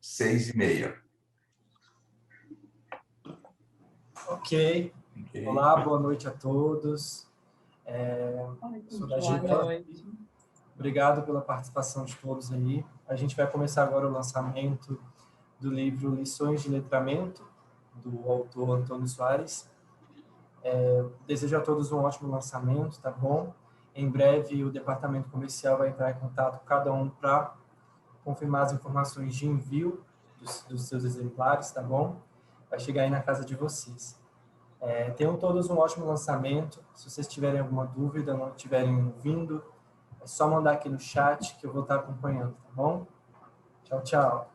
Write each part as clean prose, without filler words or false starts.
6h30. Ok. Olá, boa noite a todos. Sou da GV. Obrigado pela participação de todos aí. A gente vai começar agora o lançamento do livro Lições de Letramento, do autor Antônio Soares. Desejo a todos um ótimo lançamento, tá bom? Em breve o departamento comercial vai entrar em contato com cada um para confirmar as informações de envio dos seus exemplares, tá bom? Vai chegar aí na casa de vocês. Tenham todos um ótimo lançamento. Se vocês tiverem alguma dúvida, não estiverem ouvindo, é só mandar aqui no chat que eu vou estar acompanhando, tá bom? Tchau, tchau.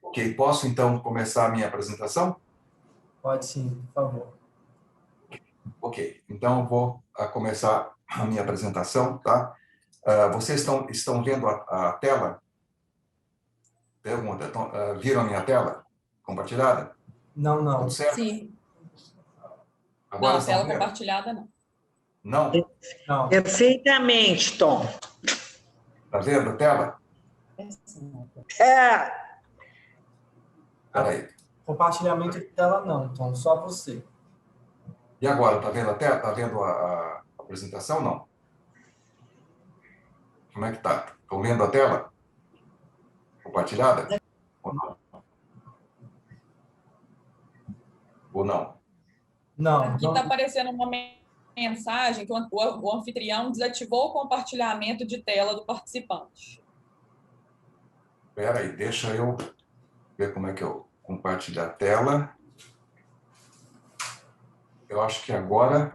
Ok, posso então começar a minha apresentação? Pode sim, por favor. Ok, então eu vou começar a minha apresentação, tá? Vocês estão vendo a tela? Pergunta, viram a minha tela compartilhada? Não, não. Tudo certo? Sim. Agora Não, estão tela vendo? compartilhada não. Não? Não. Perfeitamente, Tom. Está vendo a tela? Peraí. Compartilhamento de tela não, Tom, só você. E agora, está vendo a tela? Está vendo a apresentação? Não. Como é que está? Estão vendo a tela compartilhada? Ou não? Ou não? Não. Aqui está aparecendo uma mensagem que o anfitrião desativou o compartilhamento de tela do participante. Espera aí, deixa eu ver como é que eu compartilho a tela. Eu acho que agora...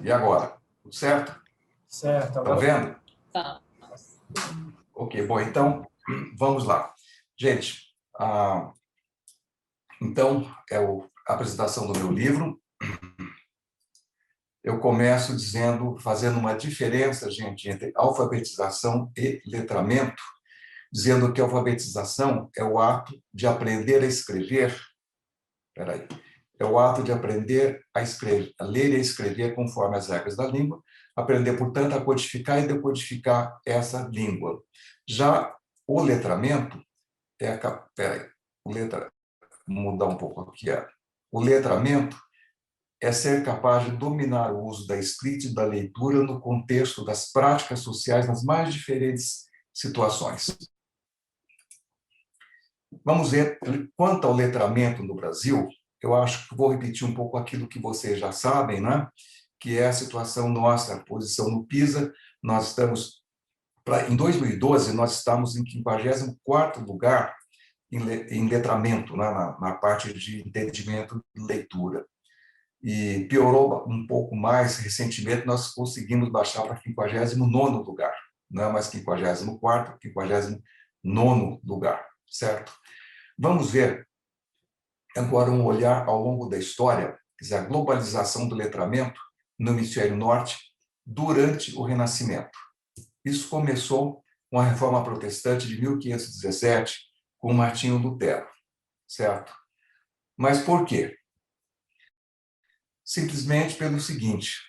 E agora? Tudo certo? Certo. Estão vendo? Tá. Ok, bom, então, vamos lá. Gente, então, a apresentação do meu livro. Eu começo fazendo uma diferença, gente, entre alfabetização e letramento, dizendo que a alfabetização é o ato de aprender a escrever. Espera aí. É o ato de aprender a escrever, a ler e a escrever conforme as regras da língua, aprender, portanto, a codificar e decodificar essa língua. Já o letramento vou mudar um pouco aqui. O letramento é ser capaz de dominar o uso da escrita e da leitura no contexto das práticas sociais nas mais diferentes situações. Vamos ver, quanto ao letramento no Brasil, eu acho que vou repetir um pouco aquilo que vocês já sabem, né? Que é a situação nossa, a posição no PISA. Nós estamos, em 2012, nós estamos em 54º lugar em letramento, né? Na parte de entendimento e leitura. E piorou um pouco mais recentemente, nós conseguimos baixar para 59º lugar, não é mais 54º, 59º lugar, certo? Vamos ver agora um olhar ao longo da história, quer dizer, a globalização do letramento no hemisfério norte durante o Renascimento. Isso começou com a Reforma Protestante de 1517, com Martinho Lutero, certo? Mas por quê? Simplesmente pelo seguinte,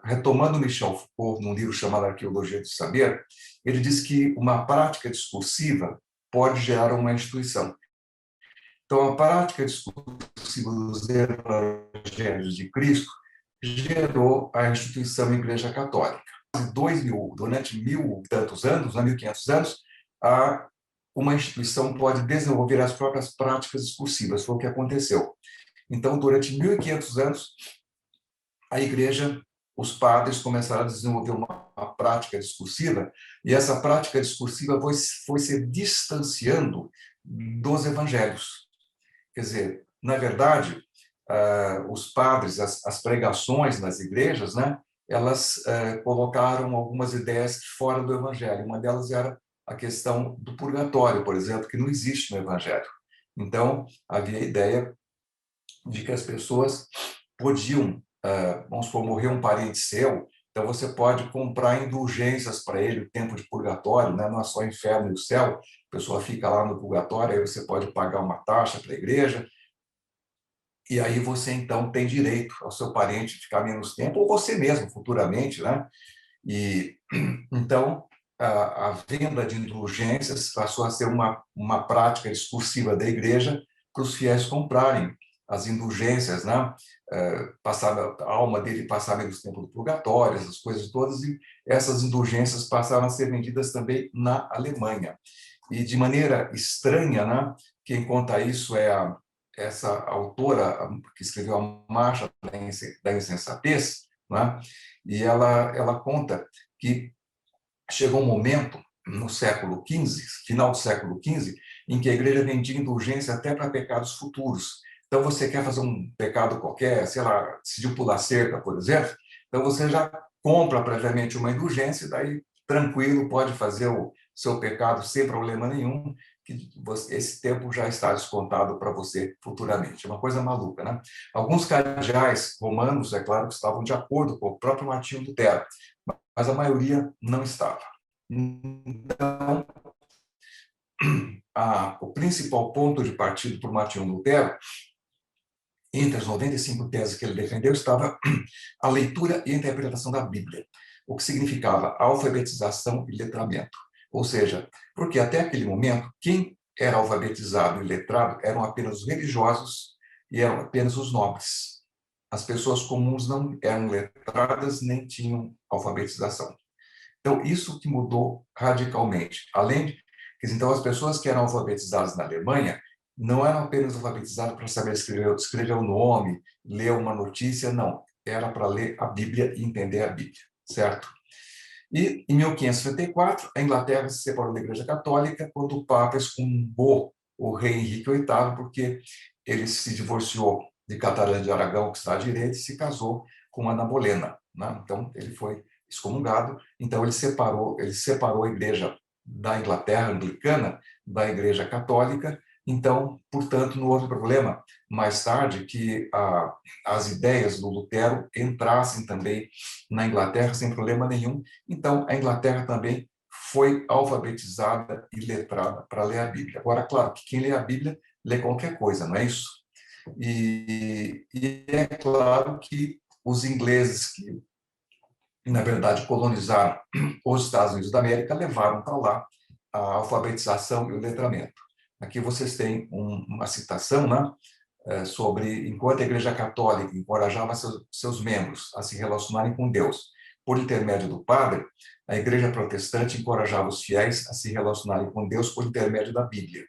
retomando Michel Foucault, num livro chamado Arqueologia do Saber, ele diz que uma prática discursiva pode gerar uma instituição. Então, a prática discursiva dos evangelhos de Cristo gerou a instituição Igreja Católica. Durante 1.000 e tantos anos, 1.500 anos, uma instituição pode desenvolver as próprias práticas discursivas, foi o que aconteceu. Então, durante 1.500 anos, a igreja, os padres começaram a desenvolver uma prática discursiva, e essa prática discursiva foi se distanciando dos evangelhos. Quer dizer, na verdade, os padres, as pregações nas igrejas, né, elas colocaram algumas ideias fora do evangelho. Uma delas era a questão do purgatório, por exemplo, que não existe no evangelho. Então, havia a ideia de que as pessoas podiam, vamos supor, morrer um parente seu, então você pode comprar indulgências para ele, o tempo de purgatório, né? Não é só o inferno e o céu, a pessoa fica lá no purgatório, aí você pode pagar uma taxa para a igreja, e aí você, então, tem direito ao seu parente ficar menos tempo, ou você mesmo, futuramente, né? E, então, a venda de indulgências passou a ser uma prática discursiva da igreja para os fiéis comprarem as indulgências, né? Passava, a alma dele passava no tempo do purgatório, essas coisas todas, e essas indulgências passaram a ser vendidas também na Alemanha. E de maneira estranha, né? Quem conta isso é essa autora que escreveu A Marcha da Insensatez, né? E ela conta que chegou um momento, no século XV, final do século XV, em que a igreja vendia indulgência até para pecados futuros. Então, você quer fazer um pecado qualquer, sei lá, decidiu pular cerca, por exemplo, então você já compra previamente uma indulgência, daí, tranquilo, pode fazer o seu pecado sem problema nenhum, que esse tempo já está descontado para você futuramente. É uma coisa maluca, né? Alguns cardeais romanos, é claro, que estavam de acordo com o próprio Martinho Lutero, mas a maioria não estava. Então, o principal ponto de partida para o Martinho Lutero, entre as 95 teses que ele defendeu, estava a leitura e a interpretação da Bíblia, o que significava alfabetização e letramento. Ou seja, porque até aquele momento, quem era alfabetizado e letrado eram apenas os religiosos e eram apenas os nobres. As pessoas comuns não eram letradas nem tinham alfabetização. Então, isso que mudou radicalmente. Além de que, então, as pessoas que eram alfabetizadas na Alemanha não eram apenas alfabetizadas para saber escrever o nome, ler uma notícia, não. Era para ler a Bíblia e entender a Bíblia, certo? E, em 1554, a Inglaterra se separou da Igreja Católica quando o Papa excomunicou o rei Henrique VIII, porque ele se divorciou de Catarina de Aragão, que está à direita, e se casou com Ana Bolena, né? Então, ele foi excomungado, então ele separou a igreja da Inglaterra anglicana da igreja católica, então, portanto, não houve problema mais tarde que as ideias do Lutero entrassem também na Inglaterra sem problema nenhum, então a Inglaterra também foi alfabetizada e letrada para ler a Bíblia. Agora, claro que quem lê a Bíblia lê qualquer coisa, não é isso? E é claro que os ingleses que na verdade, colonizaram os Estados Unidos da América, levaram para lá a alfabetização e o letramento. Aqui vocês têm uma citação, né, sobre enquanto a Igreja Católica encorajava seus membros a se relacionarem com Deus por intermédio do padre, a Igreja Protestante encorajava os fiéis a se relacionarem com Deus por intermédio da Bíblia.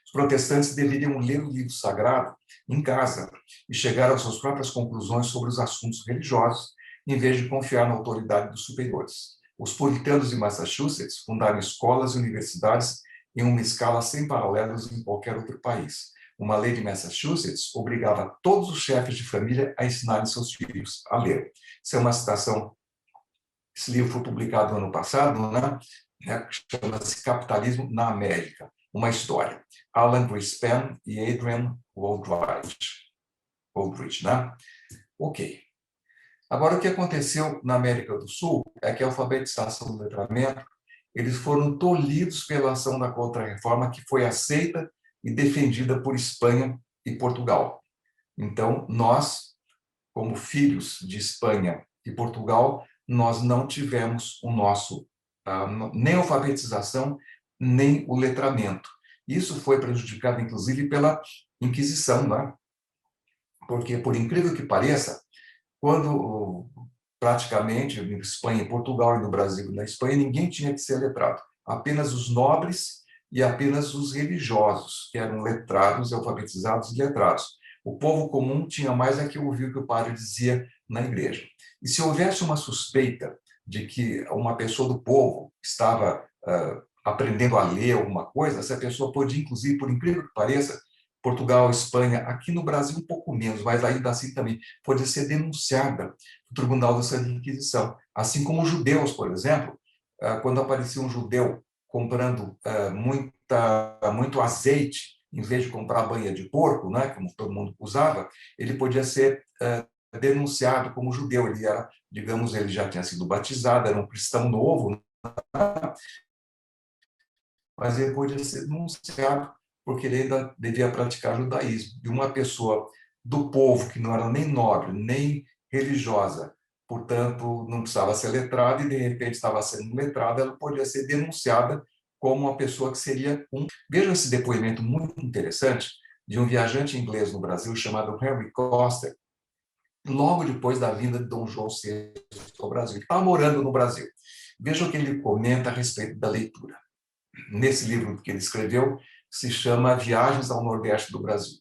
Os protestantes deveriam ler o livro sagrado em casa e chegar às suas próprias conclusões sobre os assuntos religiosos, em vez de confiar na autoridade dos superiores. Os puritanos de Massachusetts fundaram escolas e universidades em uma escala sem paralelos em qualquer outro país. Uma lei de Massachusetts obrigava todos os chefes de família a ensinarem seus filhos a ler. Isso é uma citação. Esse livro foi publicado no ano passado, né? Chama-se Capitalismo na América, uma história. Alan Greenspan e Adrian Wooldridge, né? Ok. Agora, o que aconteceu na América do Sul é que a alfabetização do letramento, eles foram tolhidos pela ação da Contra-Reforma, que foi aceita e defendida por Espanha e Portugal. Então, nós, como filhos de Espanha e Portugal, nós não tivemos o nosso, nem a alfabetização, nem o letramento. Isso foi prejudicado, inclusive, pela Inquisição, né? Porque, por incrível que pareça, quando praticamente em Espanha, em Portugal e no Brasil, na Espanha, ninguém tinha que ser letrado. Apenas os nobres e apenas os religiosos, que eram letrados, alfabetizados e letrados. O povo comum tinha mais é que ouvir o que o padre dizia na igreja. E se houvesse uma suspeita de que uma pessoa do povo estava aprendendo a ler alguma coisa, essa pessoa podia, inclusive, por incrível que pareça, Portugal, Espanha, aqui no Brasil um pouco menos, mas ainda assim também pode ser denunciada no Tribunal da Santa Inquisição. Assim como os judeus, por exemplo, quando aparecia um judeu comprando muito azeite, em vez de comprar banha de porco, né, como todo mundo usava, ele podia ser denunciado como judeu. Ele era, digamos, ele já tinha sido batizado, era um cristão novo, né, mas ele podia ser denunciado porque ele ainda devia praticar judaísmo. E uma pessoa do povo que não era nem nobre, nem religiosa, portanto, não precisava ser letrada e, de repente, estava sendo letrada, ela podia ser denunciada como uma pessoa que seria um... Veja esse depoimento muito interessante de um viajante inglês no Brasil chamado Henry Coster, logo depois da vinda de Dom João VI ao Brasil. Ele estava morando no Brasil. Veja o que ele comenta a respeito da leitura. Nesse livro que ele escreveu, se chama Viagens ao Nordeste do Brasil.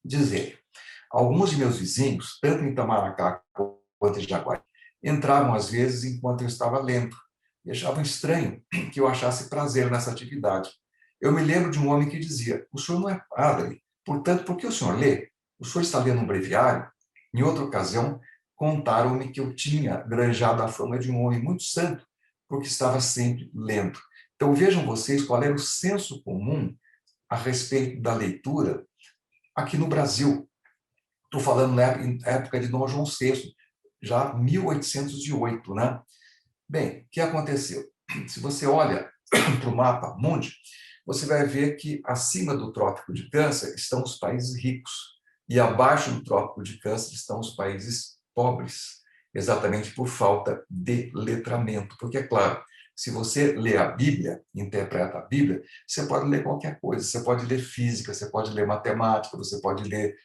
Diz ele: alguns de meus vizinhos, tanto em Itamaracá quanto em Jaguari, entravam às vezes enquanto eu estava lendo e achavam estranho que eu achasse prazer nessa atividade. Eu me lembro de um homem que dizia: o senhor não é padre, portanto, por que o senhor lê? O senhor está lendo um breviário? Em outra ocasião, contaram-me que eu tinha granjado a fama de um homem muito santo, porque estava sempre lendo. Então, vejam vocês qual era o senso comum a respeito da leitura aqui no Brasil. Estou falando na época de Dom João VI, já 1808, né? Bem, o que aconteceu? Se você olha para o mapa mundi, você vai ver que acima do Trópico de Câncer estão os países ricos e abaixo do Trópico de Câncer estão os países pobres, exatamente por falta de letramento. Porque, é claro, se você lê a Bíblia, interpreta a Bíblia, você pode ler qualquer coisa. Você pode ler física, você pode ler matemática, você pode ler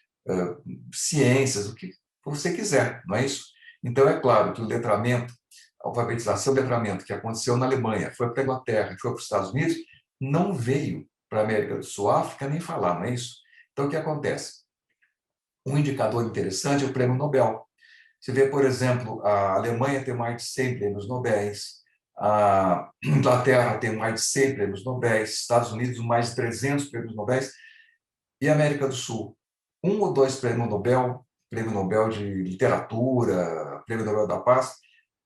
ciências, o que você quiser, não é isso? Então, é claro que o letramento, a alfabetização e o letramento que aconteceu na Alemanha, foi para a Inglaterra, foi para os Estados Unidos, não veio para a América do Sul, África, nem falar, não é isso? Então, o que acontece? Um indicador interessante é o prêmio Nobel. Você vê, por exemplo, a Alemanha tem mais de 100 prêmios Nobel, a Inglaterra tem mais de 100 prêmios Nobel, Estados Unidos mais de 300 prêmios Nobel, e a América do Sul, 1 ou 2 prêmios Nobel, prêmio Nobel de Literatura, prêmio Nobel da Paz,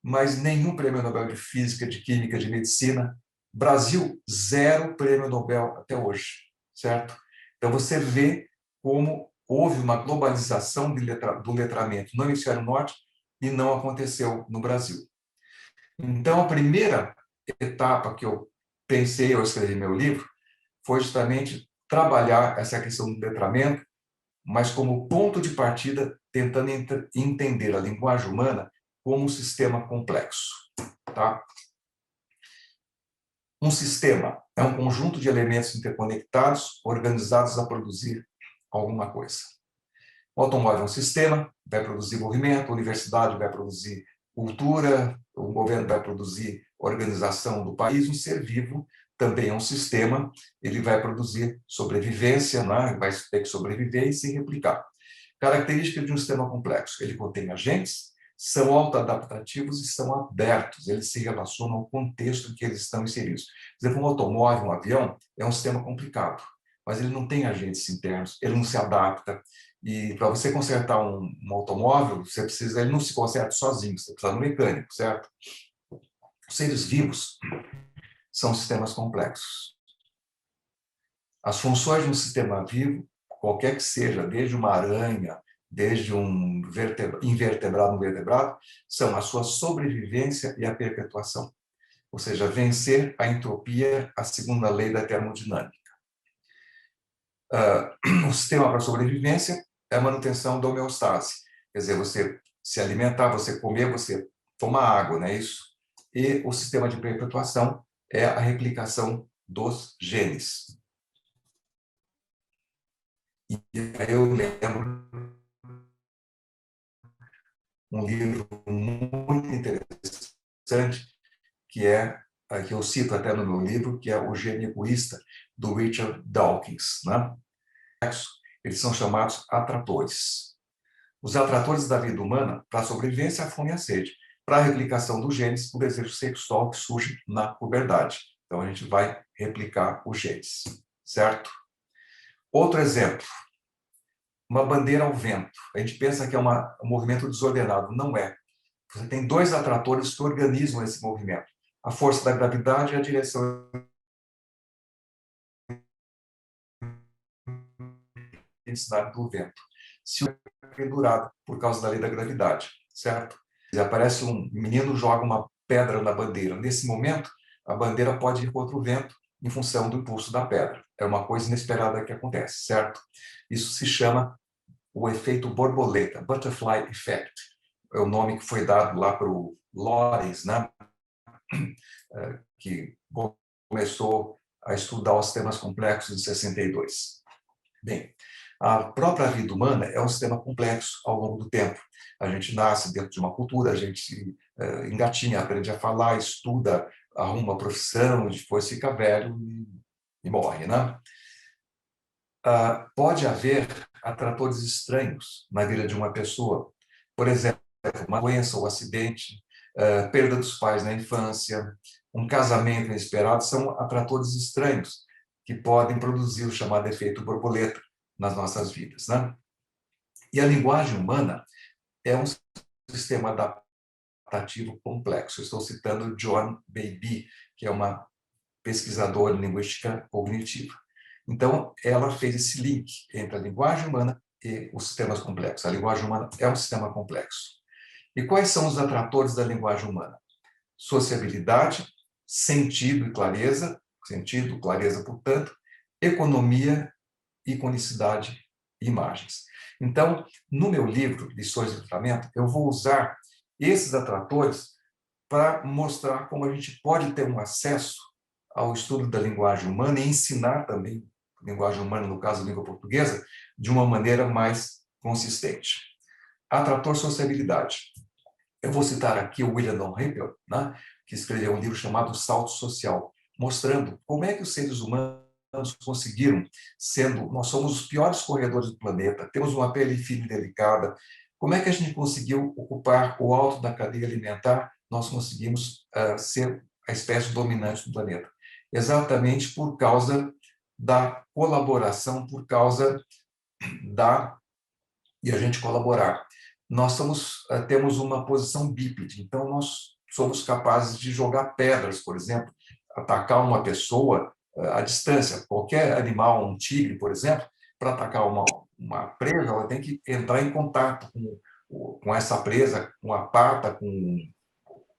mas nenhum prêmio Nobel de Física, de Química, de Medicina. Brasil, 0 prêmio Nobel até hoje, certo? Então, você vê como houve uma globalização do letramento no hemisfério norte e não aconteceu no Brasil. Então, a primeira etapa que eu pensei ao escrever meu livro foi justamente trabalhar essa questão do letramento, mas como ponto de partida, tentando entender a linguagem humana como um sistema complexo. Tá? Um sistema é um conjunto de elementos interconectados, organizados a produzir alguma coisa. O automóvel é um sistema, vai produzir movimento, a universidade vai produzir cultura, o governo vai produzir organização do país, um ser vivo também é um sistema, ele vai produzir sobrevivência, né? Vai ter que sobreviver e se replicar. Característica de um sistema complexo, ele contém agentes, são autoadaptativos e são abertos, eles se relacionam ao contexto em que eles estão inseridos. Por exemplo, um automóvel, um avião, é um sistema complicado, mas ele não tem agentes internos, ele não se adapta. E para você consertar um automóvel, você precisa, ele não se conserta sozinho, você precisa de um mecânico, certo? Os seres vivos são sistemas complexos. As funções de um sistema vivo, qualquer que seja, desde uma aranha, desde um invertebrado, um vertebrado, são a sua sobrevivência e a perpetuação. Ou seja, vencer a entropia, a segunda lei da termodinâmica. O sistema para sobrevivência é a manutenção da homeostase. Quer dizer, você se alimentar, você comer, você tomar água, não é isso? E o sistema de perpetuação é a replicação dos genes. E aí eu lembro um livro muito interessante, que eu cito até no meu livro, que é O Gênio Egoísta, do Richard Dawkins. Né? Eles são chamados atratores. Os atratores da vida humana, para a sobrevivência, a fome e a sede. Para a replicação dos genes, o desejo sexual que surge na puberdade. Então, a gente vai replicar os genes, certo? Outro exemplo, uma bandeira ao vento. A gente pensa que é um movimento desordenado. Não é. Você tem 2 atratores que organizam esse movimento. A força da gravidade e a direção intensidade do vento. Se o é pendurado por causa da lei da gravidade, certo? Se aparece um menino, joga uma pedra na bandeira. Nesse momento, a bandeira pode ir contra o vento em função do impulso da pedra. É uma coisa inesperada que acontece, certo? Isso se chama o efeito borboleta, butterfly effect. é o nome que foi dado lá para o Lorenz, né? Que começou a estudar os sistemas complexos em 62. Bem, a própria vida humana é um sistema complexo ao longo do tempo. A gente nasce dentro de uma cultura, a gente engatinha, aprende a falar, estuda, arruma uma profissão, depois fica velho e morre, né? Pode haver atratores estranhos na vida de uma pessoa. Por exemplo, uma doença ou acidente, perda dos pais na infância, um casamento inesperado, são atratores estranhos que podem produzir o chamado efeito borboleta nas nossas vidas, né? E a linguagem humana é um sistema adaptativo complexo. Eu estou citando John Bowlby, que é uma pesquisadora em linguística cognitiva. Então, ela fez esse link entre a linguagem humana e os sistemas complexos. A linguagem humana é um sistema complexo. E quais são os atratores da linguagem humana? Sociabilidade, sentido e clareza, sentido, clareza, portanto, economia, iconicidade e imagens. Então, no meu livro, Lições de Letramento, eu vou usar esses atratores para mostrar como a gente pode ter um acesso ao estudo da linguagem humana e ensinar também a linguagem humana, no caso a língua portuguesa, de uma maneira mais consistente. Atrator sociabilidade. Eu vou citar aqui o William Dalrymple, né, que escreveu um livro chamado Salto Social, mostrando como é que os seres humanos conseguiram, nós somos os piores corredores do planeta, temos uma pele fina e delicada, como é que a gente conseguiu ocupar o alto da cadeia alimentar, nós conseguimos ser a espécie dominante do planeta? Exatamente por causa da colaboração, por causa de a gente colaborar. Nós temos uma posição bípede, então nós somos capazes de jogar pedras, por exemplo, atacar uma pessoa à distância. Qualquer animal, um tigre, por exemplo, para atacar uma presa, ela tem que entrar em contato com essa presa, com a pata, com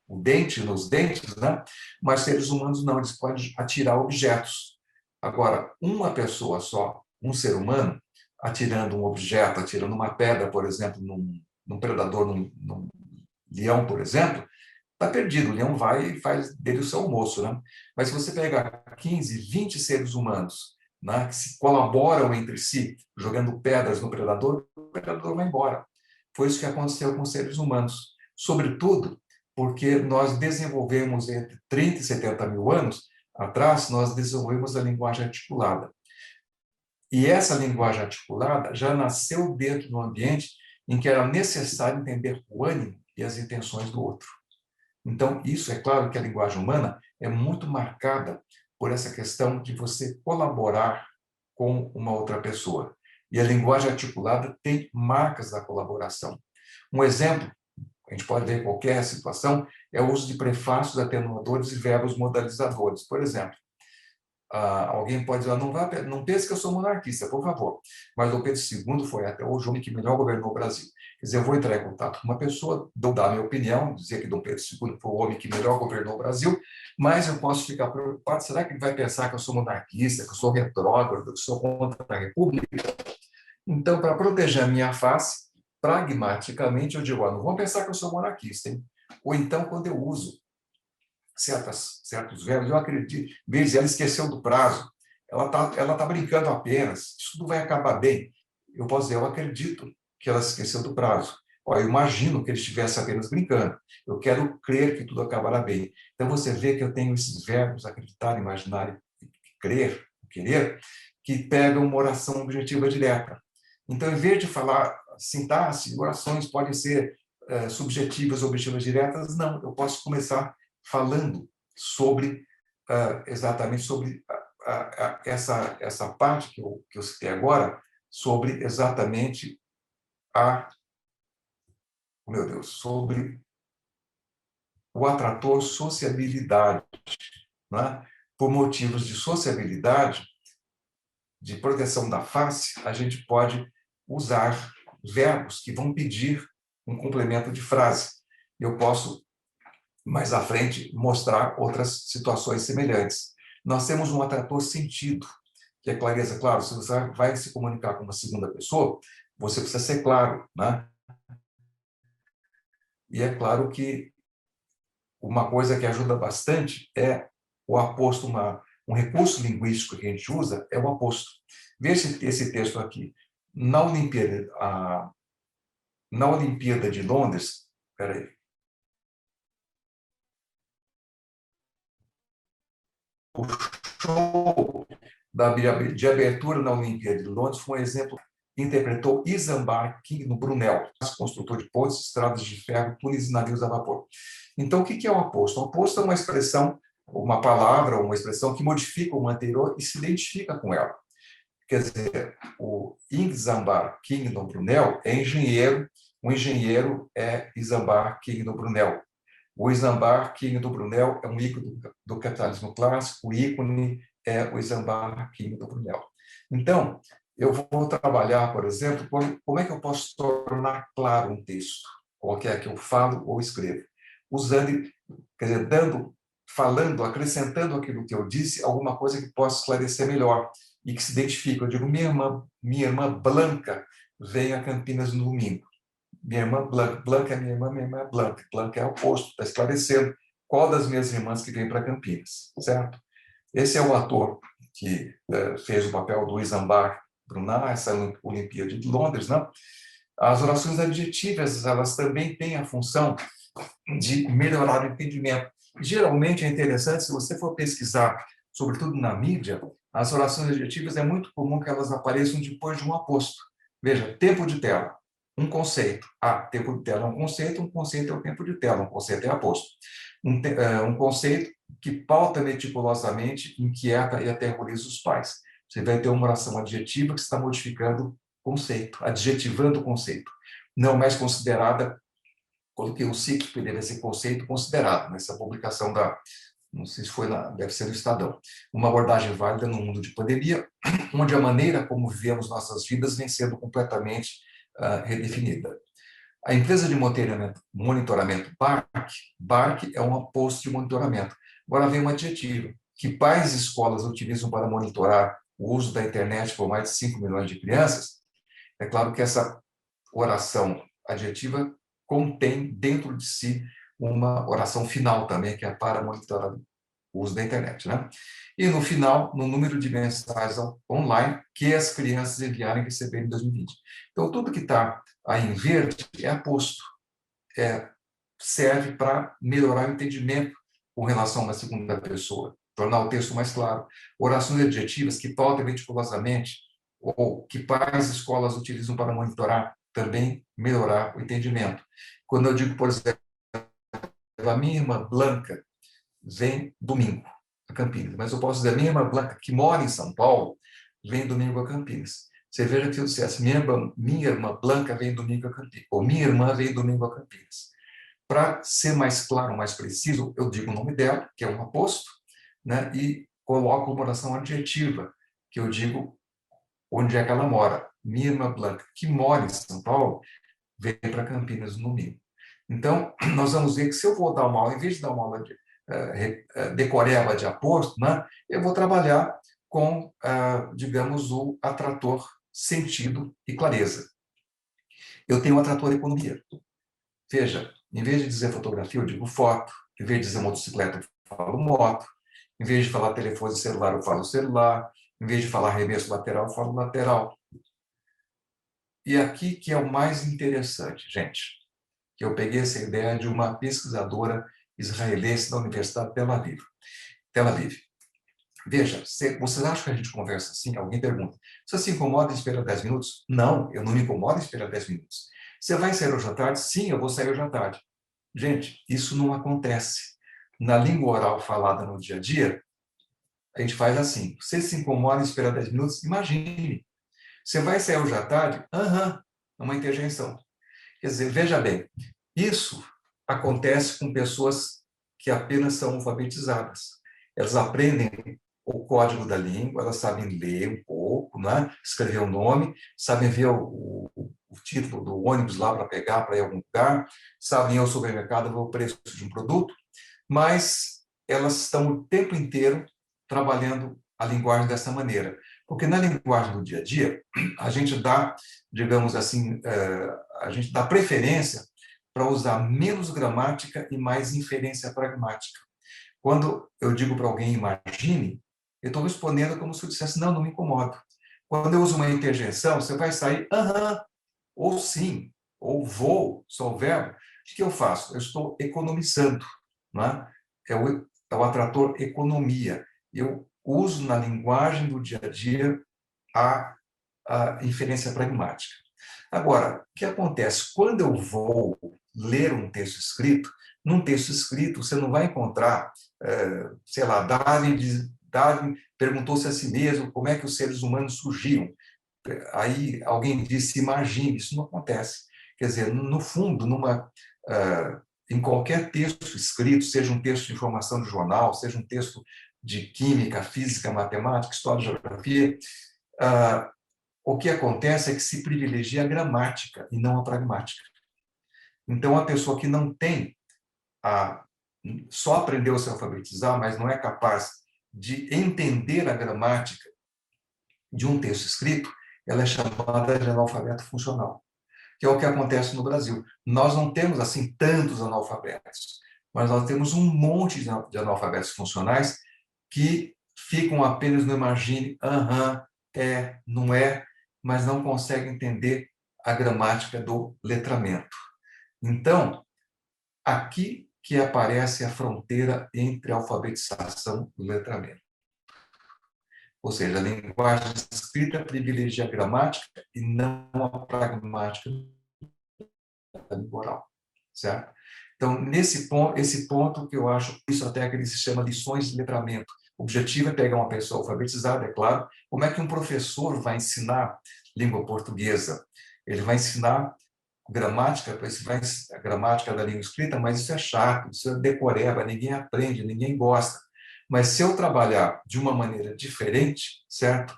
o dente, nos dentes, né? Mas seres humanos não, eles podem atirar objetos. Agora, uma pessoa só, um ser humano, atirando um objeto, atirando uma pedra, por exemplo, num predador, num leão, por exemplo, está perdido. O leão vai e faz dele o seu almoço, né? Mas se você pegar 15, 20 seres humanos, né, que se colaboram entre si, jogando pedras no predador, o predador vai embora. Foi isso que aconteceu com os seres humanos. Sobretudo porque nós desenvolvemos, entre 30 e 70 mil anos atrás, nós desenvolvemos a linguagem articulada. E essa linguagem articulada já nasceu dentro de um ambiente em que era necessário entender o ânimo e as intenções do outro. Então, isso é claro que a linguagem humana é muito marcada por essa questão de você colaborar com uma outra pessoa. E a linguagem articulada tem marcas da colaboração. Um exemplo, a gente pode ver em qualquer situação, é o uso de prefácios, atenuadores e verbos modalizadores. Por exemplo, alguém pode dizer, não pense que eu sou monarquista, por favor. Mas o Pedro II foi até hoje o homem que melhor governou o Brasil. Quer dizer, eu vou entrar em contato com uma pessoa, dar a minha opinião, dizer que Dom Pedro II foi o homem que melhor governou o Brasil, mas eu posso ficar preocupado, será que ele vai pensar que eu sou monarquista, que eu sou retrógrado, que eu sou contra a República? Então, para proteger a minha face, pragmaticamente, eu digo, não vão pensar que eu sou monarquista, hein? Ou então, quando eu uso certos verbos, eu acredito, veja, ela esqueceu do prazo, ela tá brincando apenas, isso tudo vai acabar bem. Eu posso dizer, eu acredito que ela esqueceu do prazo. Eu imagino que ele estivesse apenas brincando. Eu quero crer que tudo acabará bem. Então, você vê que eu tenho esses verbos, acreditar, imaginar, crer, querer, que pegam uma oração objetiva direta. Então, em vez de falar sintaxe, orações podem ser subjetivas, objetivas diretas, não. Eu posso começar falando sobre, exatamente sobre essa parte que eu citei agora, sobre exatamente sobre o atrator sociabilidade. Né? Por motivos de sociabilidade, de proteção da face, a gente pode usar verbos que vão pedir um complemento de frase. Eu posso, mais à frente, mostrar outras situações semelhantes. Nós temos um atrator sentido, que é clareza. Claro, se você vai se comunicar com uma segunda pessoa, você precisa ser claro, né? E é claro que uma coisa que ajuda bastante é o aposto, um recurso linguístico que a gente usa é o aposto. Veja esse texto aqui. Na Olimpíada de Londres, peraí. O show de abertura na Olimpíada de Londres foi um exemplo que interpretou Isambard King no Brunel, construtor de pontes, estradas de ferro, túneis e navios a vapor. Então, o que é o aposto? O aposto é uma expressão, uma palavra, uma expressão que modifica uma anterior e se identifica com ela. Quer dizer, o Isambard King no Brunel é engenheiro, o engenheiro é Isambard King no Brunel. O Isambard King do Brunel é um ícone do capitalismo clássico, o ícone é o Isambard King do Brunel. Então, eu vou trabalhar, por exemplo, como é que eu posso tornar claro um texto, qualquer que eu falo ou escrevo, usando, quer dizer, falando, acrescentando aquilo que eu disse, alguma coisa que possa esclarecer melhor e que se identifique. Eu digo, minha irmã Blanca vem a Campinas no domingo. Minha irmã Blanca, Blanca é minha irmã é Blanca. Blanca é o oposto, está esclarecendo qual das minhas irmãs que vem para Campinas, certo? Esse é o ator que fez o papel do Isambard Brunel, essa Olimpíada de Londres, né? As orações adjetivas, elas também têm a função de melhorar o entendimento. Geralmente é interessante, se você for pesquisar, sobretudo na mídia, as orações adjetivas é muito comum que elas apareçam depois de um aposto. Veja, tempo de tela, um conceito. Tempo de tela é um conceito é o tempo de tela, um conceito é aposto. Um conceito que pauta meticulosamente, inquieta e aterroriza os pais. Você vai ter uma oração adjetiva que está modificando conceito, adjetivando o conceito. Não mais considerada, coloquei o SIC, que deve ser conceito considerado, nessa publicação não sei se foi deve ser no Estadão. Uma abordagem válida no mundo de pandemia, onde a maneira como vivemos nossas vidas vem sendo completamente redefinida. A empresa de monitoramento BARC é um aposto de monitoramento. Agora vem um adjetivo, que pais e escolas utilizam para monitorar o uso da internet por mais de 5 milhões de crianças. É claro que essa oração adjetiva contém dentro de si uma oração final também, que é para monitorar o uso da internet, né? E no final, no número de mensagens online que as crianças enviaram e receberam em 2020. Então, tudo que está aí em verde é aposto, serve para melhorar o entendimento com relação a uma segunda pessoa, tornar o texto mais claro. Orações adjetivas que pautam meticulosamente ou que pais e escolas utilizam para monitorar, também melhorar o entendimento. Quando eu digo, por exemplo, a minha irmã Blanca vem domingo a Campinas, mas eu posso dizer a minha irmã Blanca, que mora em São Paulo, vem domingo a Campinas. Você veja que eu dissesse, minha irmã Blanca vem domingo a Campinas, ou minha irmã vem domingo a Campinas. Para ser mais claro, mais preciso, eu digo o nome dela, que é um aposto, né, e coloco uma oração adjetiva, que eu digo onde é que ela mora. Minha irmã Blanca, que mora em São Paulo, vem para Campinas no domingo. Então, nós vamos ver que se eu vou dar uma aula, em vez de dar uma aula de decoreba de aposto, né, eu vou trabalhar com, digamos, o atrator sentido e clareza. Eu tenho o atrator economia. Veja, em vez de dizer fotografia, eu digo foto. Em vez de dizer motocicleta, eu falo moto. Em vez de falar telefone celular, eu falo celular. Em vez de falar arremesso lateral, eu falo lateral. E aqui que é o mais interessante, gente, que eu peguei essa ideia de uma pesquisadora israelense da Universidade de Tel Aviv. Veja, vocês acham que a gente conversa assim? Alguém pergunta, você se incomoda em esperar 10 minutos? Não, eu não me incomodo em esperar 10 minutos. Você vai sair hoje à tarde? Sim, eu vou sair hoje à tarde. Gente, isso não acontece. Na língua oral falada no dia a dia, a gente faz assim, você se incomoda em esperar 10 minutos? Imagine. Você vai sair hoje à tarde? É uma interjeição. Quer dizer, veja bem, isso acontece com pessoas que apenas são alfabetizadas. Elas aprendem o código da língua, elas sabem ler um pouco, né? Escrever o nome, sabem ver o título do ônibus lá para pegar para ir a algum lugar, sabem ir ao supermercado ver o preço de um produto, mas elas estão o tempo inteiro trabalhando a linguagem dessa maneira. Porque na linguagem do dia a dia, a gente dá, digamos assim, a gente dá preferência para usar menos gramática e mais inferência pragmática. Quando eu digo para alguém imagine, eu estou respondendo como se eu dissesse não, não me incomodo. Quando eu uso uma interjeição, você vai sair aham, ou sim, ou vou, só o verbo. O que eu faço? Eu estou economizando. Não é? É o atrator economia. Eu uso na linguagem do dia a dia a inferência pragmática. Agora, o que acontece? Quando eu vou ler um texto escrito, num texto escrito você não vai encontrar, sei lá, Darwin perguntou-se a si mesmo como é que os seres humanos surgiam. Aí alguém disse, imagine, isso não acontece. Quer dizer, no fundo, em qualquer texto escrito, seja um texto de informação de jornal, seja um texto de química, física, matemática, história, geografia, o que acontece é que se privilegia a gramática e não a pragmática. Então, a pessoa que não tem só aprendeu a se alfabetizar, mas não é capaz de entender a gramática de um texto escrito, ela é chamada de analfabeto funcional, que é o que acontece no Brasil. Nós não temos, assim, tantos analfabetos, mas nós temos um monte de analfabetos funcionais que ficam apenas no imagine, aham, é, não é, mas não conseguem entender a gramática do letramento. Então, aqui que aparece a fronteira entre a alfabetização e o letramento. Ou seja, a linguagem escrita privilegia a gramática e não a pragmática da língua oral, certo? Então, esse ponto que eu acho, isso até que ele se chama lições de letramento. O objetivo é pegar uma pessoa alfabetizada, é claro. Como é que um professor vai ensinar língua portuguesa? Ele vai ensinar gramática, a gramática da língua escrita, mas isso é chato, isso é decoreba, ninguém aprende, ninguém gosta. Mas se eu trabalhar de uma maneira diferente, certo?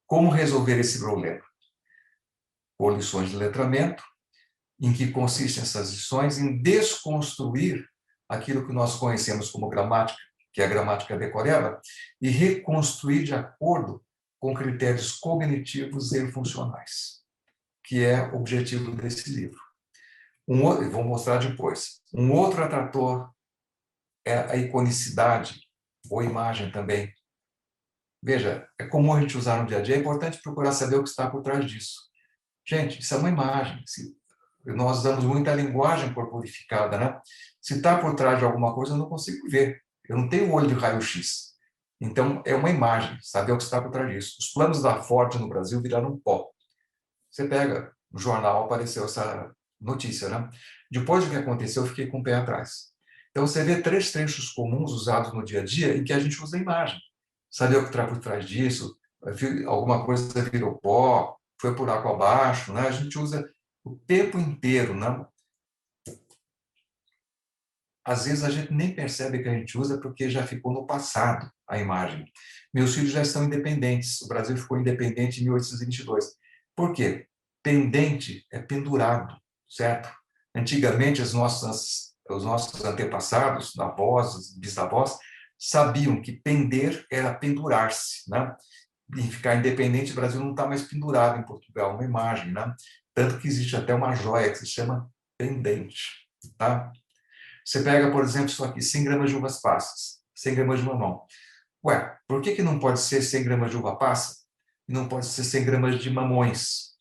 Como resolver esse problema? Por lições de letramento, em que consistem essas lições em desconstruir aquilo que nós conhecemos como gramática, que é a gramática decoreba, e reconstruir de acordo com critérios cognitivos e funcionais, que é o objetivo desse livro. Vou mostrar depois. Um outro atrator é a iconicidade, ou imagem também. Veja, é comum a gente usar no dia a dia, é importante procurar saber o que está por trás disso. Gente, isso é uma imagem. Nós usamos muita linguagem corporificada, né? Se está por trás de alguma coisa, eu não consigo ver. Eu não tenho olho de raio-x. Então, é uma imagem, saber o que está por trás disso. Os planos da Ford no Brasil viraram pó. Você pega, no jornal apareceu essa notícia, né? Depois do que aconteceu, eu fiquei com o pé atrás. Então, você vê 3 trechos comuns usados no dia a dia em que a gente usa a imagem. Saber o que está por trás disso, alguma coisa virou pó, foi por água abaixo, né? A gente usa o tempo inteiro, né? Às vezes a gente nem percebe que a gente usa porque já ficou no passado a imagem. Meus filhos já estão independentes. O Brasil ficou independente em 1822. Por quê? Pendente é pendurado, certo? Antigamente, os nossos antepassados, avós, bisavós, sabiam que pender era pendurar-se, né? E ficar independente, o Brasil não está mais pendurado em Portugal, uma imagem, né? Tanto que existe até uma joia que se chama pendente, tá? Você pega, por exemplo, isso aqui, 100 gramas de uvas passas, 100 gramas de mamão. Ué, por que não pode ser 100 gramas de uva passa e não pode ser 100 gramas de mamões?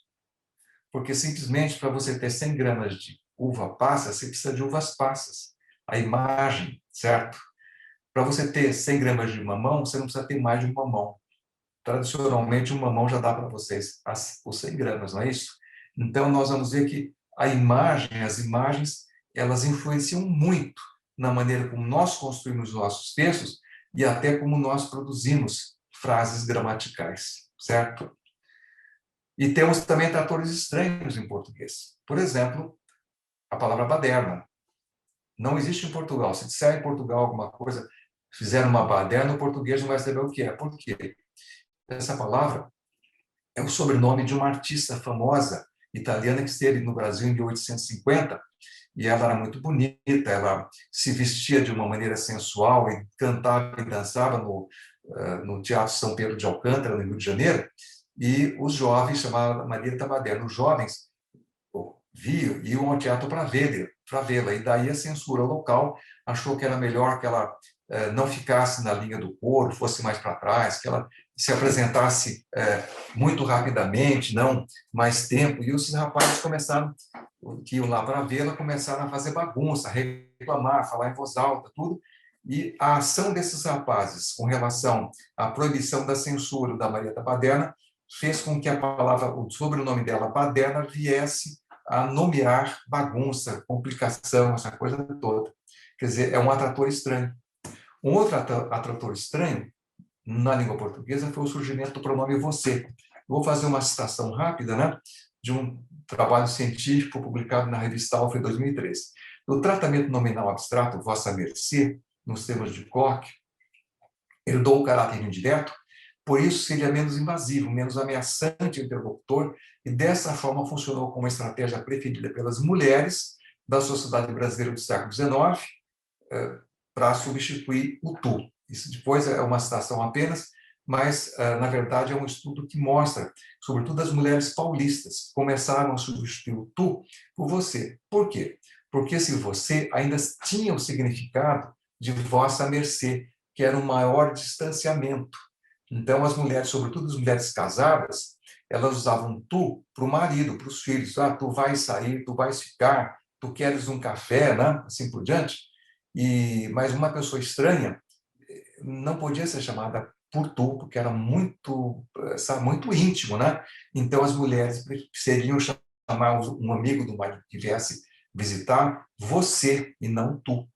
Porque simplesmente para você ter 100 gramas de uva passa, você precisa de uvas passas. A imagem, certo? Para você ter 100 gramas de mamão, você não precisa ter mais de um mamão. Tradicionalmente, um mamão já dá para vocês os 100 gramas, não é isso? Então, nós vamos ver que as imagens, elas influenciam muito na maneira como nós construímos nossos textos e até como nós produzimos frases gramaticais, certo? E temos também tratores estranhos em português. Por exemplo, a palavra baderna. Não existe em Portugal. Se disser em Portugal alguma coisa, fizer uma baderna, o português não vai saber o que é. Por quê? Essa palavra é o sobrenome de uma artista famosa italiana que esteve no Brasil em 1850, e ela era muito bonita, ela se vestia de uma maneira sensual e cantava e dançava no Teatro São Pedro de Alcântara, no Rio de Janeiro, e os jovens, chamava Maria Baderna, os jovens iam ao teatro para ver vê-la. E daí a censura local achou que era melhor que ela não ficasse na linha do coro, fosse mais para trás, que ela se apresentasse muito rapidamente, não mais tempo. E os rapazes começaram, que iam lá para vê-la, começaram a fazer bagunça, a reclamar, falar em voz alta, tudo. E a ação desses rapazes com relação à proibição da censura da Marieta Baderna fez com que a palavra, o sobrenome dela, Baderna, viesse a nomear bagunça, complicação, essa coisa toda. Quer dizer, é um atrator estranho. Um outro atrator estranho, na língua portuguesa, foi o surgimento do pronome você. Vou fazer uma citação rápida, né, de um trabalho científico publicado na revista Alfa em 2013. No tratamento nominal abstrato, vossa mercê, nos termos de Koch, herdou o caráter indireto, por isso seria menos invasivo, menos ameaçante ao interlocutor, e dessa forma funcionou como estratégia preferida pelas mulheres da sociedade brasileira do século XIX, para substituir o tu. Isso depois é uma citação apenas, mas, na verdade, é um estudo que mostra, sobretudo as mulheres paulistas, começaram a substituir o tu por você. Por quê? Porque esse você ainda tinha o significado de vossa mercê, que era um maior distanciamento. Então, as mulheres, sobretudo as mulheres casadas, elas usavam tu para o marido, para os filhos. Ah, tu vais sair, tu vais ficar, tu queres um café, né? Assim por diante. Mas uma pessoa estranha não podia ser chamada por tu, porque era muito, sabe, muito íntimo, né? Então as mulheres preferiam chamar um amigo do marido que viesse visitar você e não tu.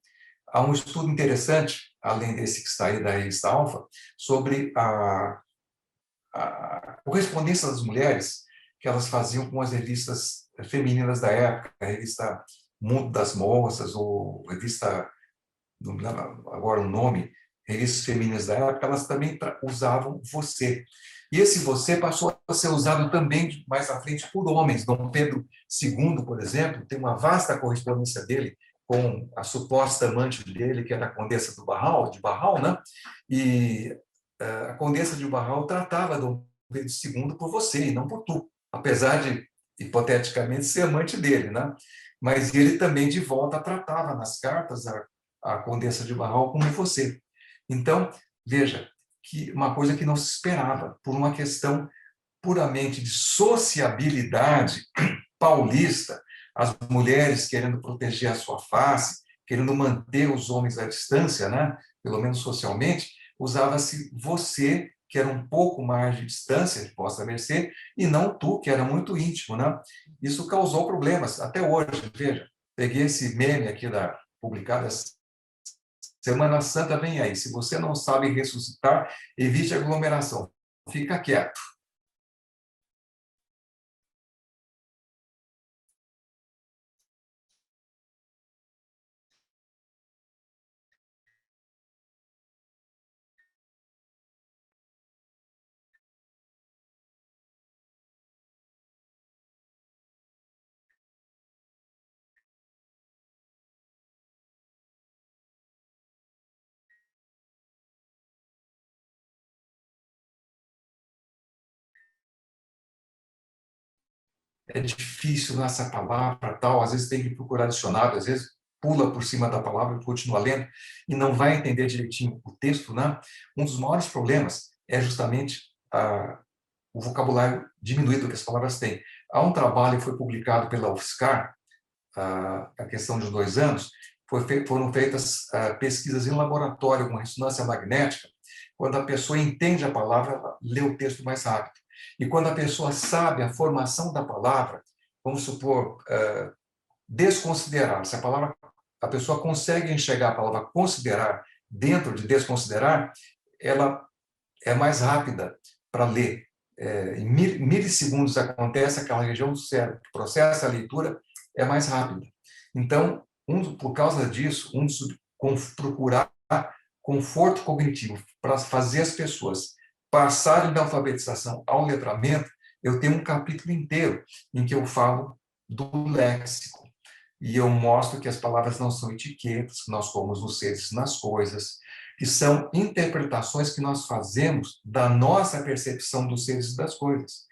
Há um estudo interessante, além desse que está aí da revista Alfa, sobre a correspondência das mulheres que elas faziam com as revistas femininas da época, a revista Mundo das Moças, ou revista, não me lembro agora o nome, revistas femininas da época, elas também usavam você. E esse você passou a ser usado também mais à frente por homens. Dom Pedro II, por exemplo, tem uma vasta correspondência dele com a suposta amante dele, que era a Condessa de Barral, né? E a Condessa de Barral tratava Dom Pedro II por você e não por tu, apesar de, hipoteticamente, ser amante dele, né? Mas ele também, de volta, tratava nas cartas a Condessa de Barral como você. Então, veja, que uma coisa que não se esperava, por uma questão puramente de sociabilidade paulista, as mulheres querendo proteger a sua face, querendo manter os homens à distância, né? Pelo menos socialmente, usava-se você, que era um pouco mais de distância, de vossa mercê, e não tu, que era muito íntimo, né? Isso causou problemas até hoje. Veja, peguei esse meme aqui publicado Semana Santa vem aí. Se você não sabe ressuscitar, evite aglomeração. Fica quieto. É difícil nessa palavra, tal, às vezes tem que procurar dicionário, às vezes pula por cima da palavra e continua lendo e não vai entender direitinho o texto, né? Um dos maiores problemas é justamente o vocabulário diminuído que as palavras têm. Há um trabalho que foi publicado pela UFSCar, a questão de 2 anos, foram feitas pesquisas em laboratório com ressonância magnética. Quando a pessoa entende a palavra, ela lê o texto mais rápido. E quando a pessoa sabe a formação da palavra, vamos supor, desconsiderar, se a pessoa consegue enxergar a palavra considerar dentro de desconsiderar, ela é mais rápida para ler. Em milissegundos acontece aquela região do cérebro que processa a leitura, é mais rápida. Então, por causa disso, procurar conforto cognitivo para fazer as pessoas passarem da alfabetização ao letramento, eu tenho um capítulo inteiro em que eu falo do léxico. E eu mostro que as palavras não são etiquetas, que nós somos os seres nas coisas, que são interpretações que nós fazemos da nossa percepção dos seres e das coisas.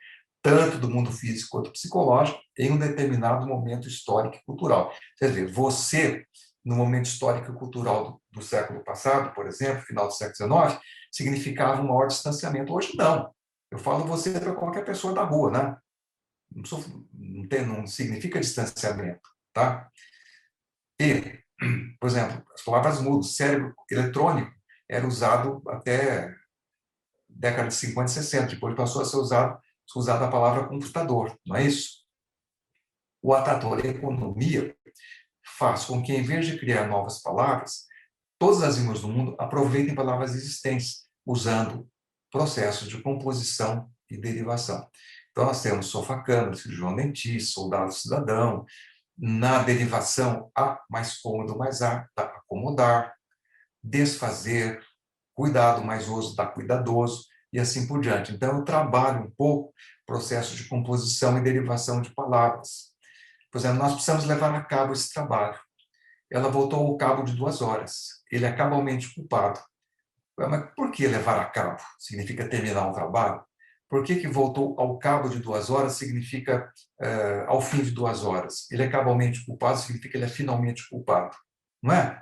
tanto do mundo físico quanto psicológico, em um determinado momento histórico e cultural. Quer dizer, você, no momento histórico e cultural do século passado, por exemplo, final do século XIX, significava um maior distanciamento. Hoje, não. Eu falo você para qualquer pessoa da rua, né? Não significa distanciamento, tá? E, por exemplo, as palavras mudas, cérebro eletrônico, era usado até década de 50 e 60, depois passou a ser usada a palavra computador, não é isso? O atrator economia faz com que, em vez de criar novas palavras, todas as línguas do mundo aproveitem palavras existentes, usando processos de composição e derivação. Então, nós temos sofá-cama, cirurgião dentista, soldado cidadão, na derivação a mais cômodo, mais a, dá acomodar, desfazer, cuidado mais oso, dá cuidadoso, e assim por diante. Então, eu trabalho um pouco processo de composição e derivação de palavras. Por exemplo, nós precisamos levar a cabo esse trabalho. Ela voltou ao cabo de 2 horas. Ele é cabalmente culpado. Mas por que levar a cabo? Significa terminar um trabalho? Por que voltou ao cabo de 2 horas significa ao fim de 2 horas? Ele é cabalmente culpado significa que ele é finalmente culpado. Não é?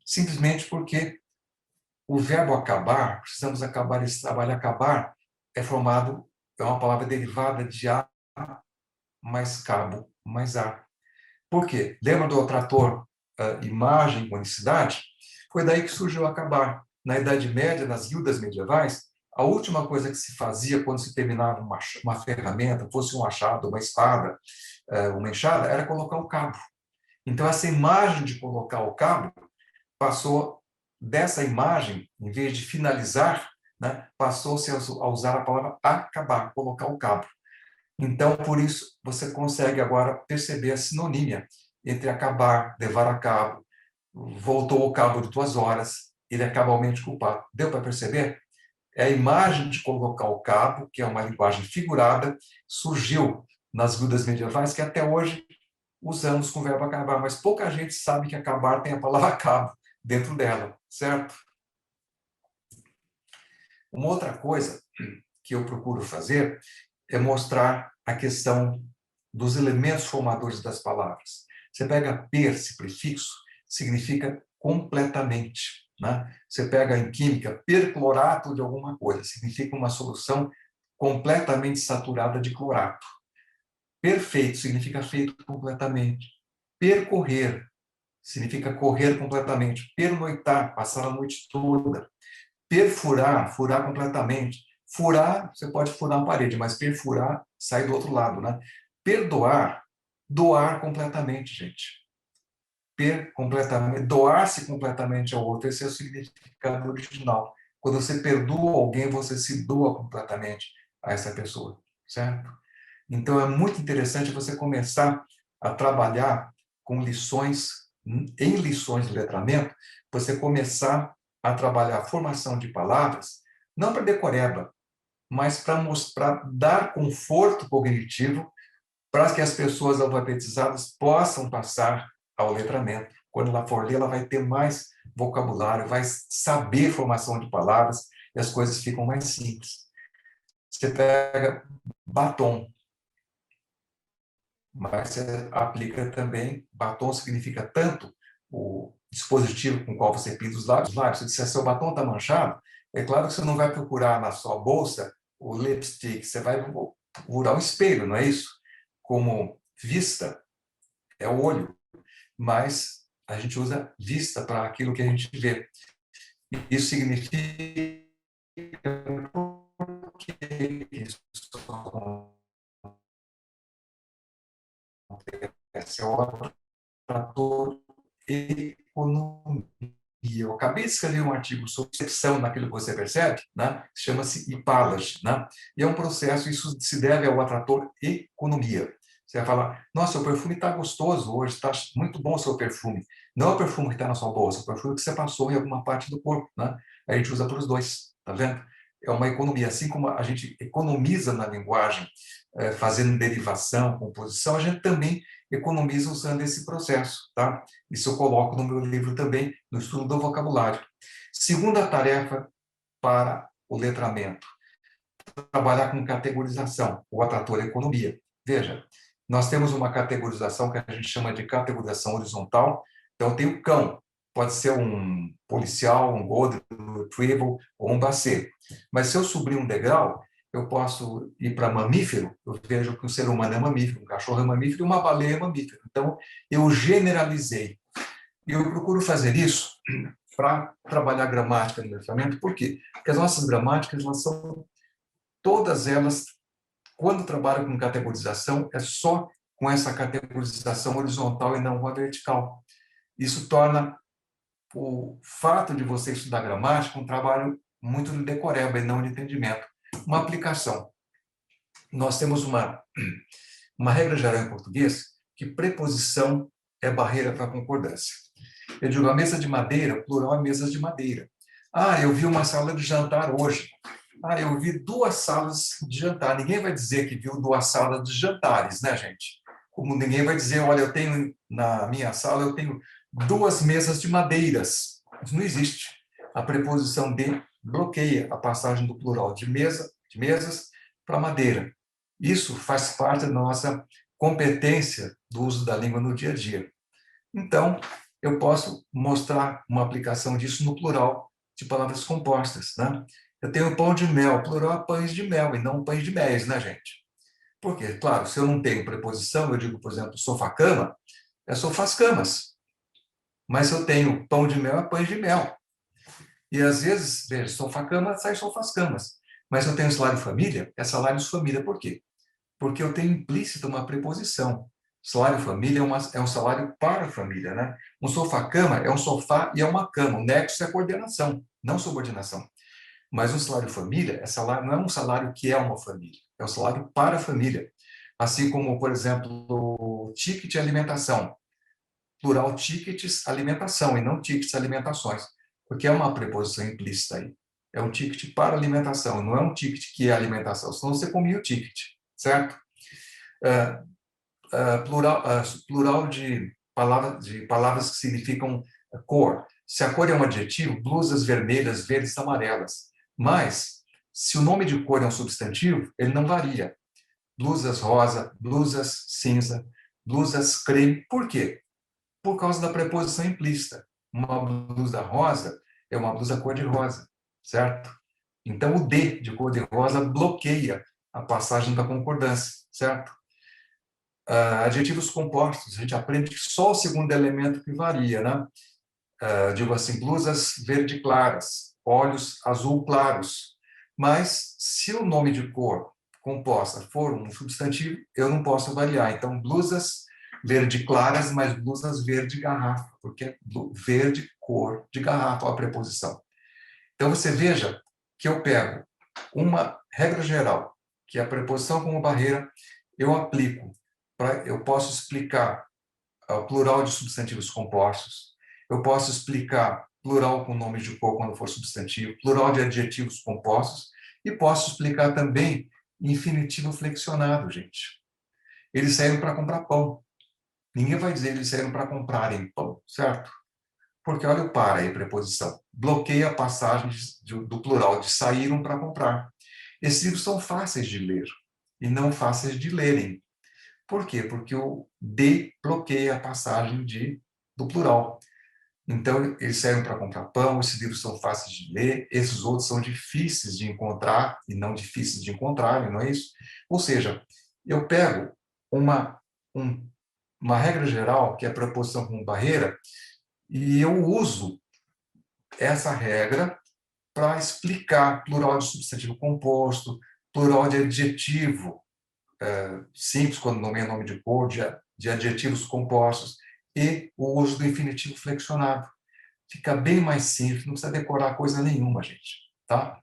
Simplesmente porque o verbo acabar, precisamos acabar esse trabalho. Acabar é formado, é uma palavra derivada de a mais cabo mais a. Por quê? Lembra do trator imagem, unicidade? Foi daí que surgiu acabar. Na Idade Média, nas guildas medievais, a última coisa que se fazia quando se terminava uma ferramenta, fosse um machado, uma espada, uma enxada, era colocar o cabo. Então, essa imagem de colocar o cabo passou dessa imagem, em vez de finalizar, né, passou-se a usar a palavra acabar, colocar o cabo. Então, por isso, você consegue agora perceber a sinonímia entre acabar, levar a cabo, voltou ao cabo de 2 horas, ele é cabalmente culpado. Deu para perceber? É a imagem de colocar o cabo, que é uma linguagem figurada, surgiu nas guildas medievais, que até hoje usamos com o verbo acabar, mas pouca gente sabe que acabar tem a palavra cabo dentro dela, certo? Uma outra coisa que eu procuro fazer é mostrar a questão dos elementos formadores das palavras. Você pega per, esse prefixo, significa completamente. Né? Você pega em química, perclorato de alguma coisa, significa uma solução completamente saturada de clorato. Perfeito significa feito completamente. Percorrer significa correr completamente. Pernoitar, passar a noite toda. Perfurar, furar completamente. Furar, você pode furar uma parede, mas perfurar, sai do outro lado, né? Perdoar, doar completamente, gente. Completamente, doar-se completamente ao outro, esse é o significado original. Quando você perdoa alguém, você se doa completamente a essa pessoa, certo? Então, é muito interessante você começar a trabalhar com lições, em lições de letramento, você começar a trabalhar a formação de palavras, não para decoreba, mas para mostrar, dar conforto cognitivo para que as pessoas alfabetizadas possam passar ao letramento. Quando ela for ler, ela vai ter mais vocabulário, vai saber formação de palavras e as coisas ficam mais simples. Você pega batom, mas você aplica também, batom significa tanto o dispositivo com o qual você pinta os lábios. Se disser seu batom está manchado, é claro que você não vai procurar na sua bolsa o lipstick, você vai procurar um espelho, não é isso? Como vista é o olho, mas a gente usa vista para aquilo que a gente vê. Isso significa que isso acontece. É o trator economia. Eu acabei de escrever um artigo sobre percepção naquilo que você percebe, né? Chama-se IPALAS, né? E é um processo, isso se deve ao atrator economia. Você vai falar, nossa, o perfume está gostoso hoje, está muito bom o seu perfume. Não é o perfume que está na sua bolsa, é o perfume que você passou em alguma parte do corpo, né? A gente usa para os dois, tá vendo? É uma economia. Assim como a gente economiza na linguagem, fazendo derivação, composição, a gente também economiza usando esse processo, tá? Isso eu coloco no meu livro também, no estudo do vocabulário. Segunda tarefa para o letramento. trabalhar com categorização, o outro ator economia. Veja, nós temos uma categorização que a gente chama de categorização horizontal. Então, tem o cão, pode ser um policial, um golden retriever ou um basset. Mas se eu subir um degrau, eu posso ir para mamífero, eu vejo que o ser humano é mamífero, um cachorro é mamífero e uma baleia é mamífero. Então, eu generalizei. E eu procuro fazer isso para trabalhar gramática no pensamento. Por quê? Porque as nossas gramáticas, elas são todas elas, quando trabalham com categorização, é só com essa categorização horizontal e não com a vertical. Isso torna o fato de você estudar gramática um trabalho muito de decoreba e não de entendimento. Uma aplicação. Nós temos uma regra geral em português que preposição é barreira para concordância. Eu digo, a mesa de madeira, plural é mesas de madeira. Ah, eu vi uma sala de jantar hoje. Ah, eu vi 2 salas de jantar. Ninguém vai dizer que viu 2 salas de jantares, né, gente? Como ninguém vai dizer, olha, eu tenho na minha sala, eu tenho 2 mesas de madeiras. Isso não existe. A preposição de bloqueia a passagem do plural de mesas para madeira. Isso faz parte da nossa competência do uso da língua no dia a dia. Então, eu posso mostrar uma aplicação disso no plural de palavras compostas, né? Eu tenho pão de mel, plural é pães de mel e não pães de méis, né, gente? Por quê? Claro, se eu não tenho preposição, eu digo, por exemplo, sofá-cama, é sofás-camas. Mas se eu tenho pão de mel, é pães de mel. E às vezes, veja, sofá-cama sai sofás-camas. Mas se eu tenho salário-família, é salários-família. Por quê? Porque eu tenho implícita uma preposição. Salário-família é um salário para a família, né? Um sofá-cama é um sofá e é uma cama. O nexo é coordenação, não subordinação. Mas um salário-família não é um salário que é uma família, é um salário para a família. Assim como, por exemplo, ticket alimentação. Plural tickets alimentação e não tickets alimentações, porque é uma preposição implícita aí. É um ticket para alimentação, não é um ticket que é alimentação, senão você comia o ticket, certo? Plural de palavras que significam cor. Se a cor é um adjetivo, blusas vermelhas, verdes, amarelas. Mas, se o nome de cor é um substantivo, ele não varia. Blusas rosa, blusas cinza, blusas creme. Por quê? Por causa da preposição implícita. Uma blusa rosa é uma blusa cor-de-rosa, certo? Então, o de cor-de-rosa bloqueia a passagem da concordância, certo? Adjetivos compostos, a gente aprende que só o segundo elemento que varia, né? Digo assim, blusas verde claras, olhos azul claros. Mas, se o nome de cor composta for um substantivo, eu não posso variar. Então, blusas verde claras, mas blusas verde garrafa, porque é verde cor de garrafa, a preposição. Então, você veja que eu pego uma regra geral, que é a preposição como barreira, eu aplico. Eu posso explicar o plural de substantivos compostos, eu posso explicar plural com nome de cor quando for substantivo, plural de adjetivos compostos, e posso explicar também infinitivo flexionado, gente. Eles saíram para comprar pão. Ninguém vai dizer eles saíram para comprarem pão, certo? Porque olha o para aí, preposição. Bloqueia a passagem do plural de saíram para comprar. Esses livros são fáceis de ler e não fáceis de lerem. Por quê? Porque o de bloqueia a passagem do plural. Então, eles servem para comprar pão, esses livros são fáceis de ler, esses outros são difíceis de encontrar e não difíceis de encontrar, não é isso? Ou seja, eu pego uma regra geral, que é a preposição como barreira, e eu uso essa regra para explicar plural de substantivo composto, plural de adjetivo simples, quando nomeia nome de cor, de adjetivos compostos, e o uso do infinitivo flexionado. Fica bem mais simples, não precisa decorar coisa nenhuma, gente. Tá?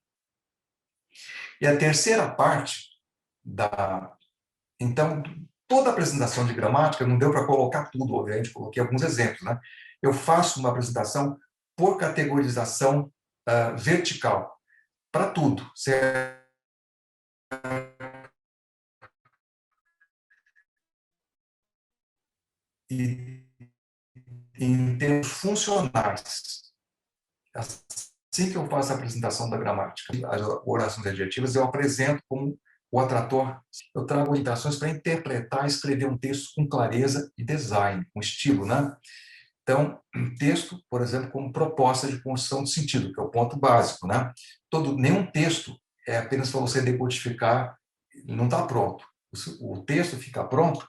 E a terceira parte Então, toda a apresentação de gramática, não deu para colocar tudo, obviamente, coloquei alguns exemplos, né? Eu faço uma apresentação por categorização vertical, para tudo, certo? E em termos funcionais. assim que eu faço a apresentação da gramática, as orações adjetivas, eu apresento como o atrator. Eu trago orientações para interpretar e escrever um texto com clareza e design, com estilo, né? Então, texto, por exemplo, como proposta de construção de sentido, que é o ponto básico, né? Nenhum texto é apenas para você decodificar, não está pronto. O texto fica pronto,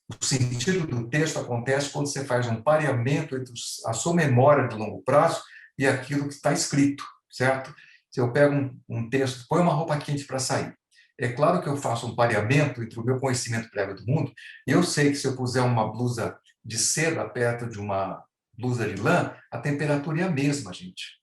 o sentido do texto acontece quando você faz um pareamento entre a sua memória de longo prazo e aquilo que está escrito, certo? Se eu pego um texto, põe uma roupa quente para sair. É claro que eu faço um pareamento entre o meu conhecimento prévio do mundo, e eu sei que se eu puser uma blusa de seda perto de uma blusa de lã, a temperatura é a mesma, gente.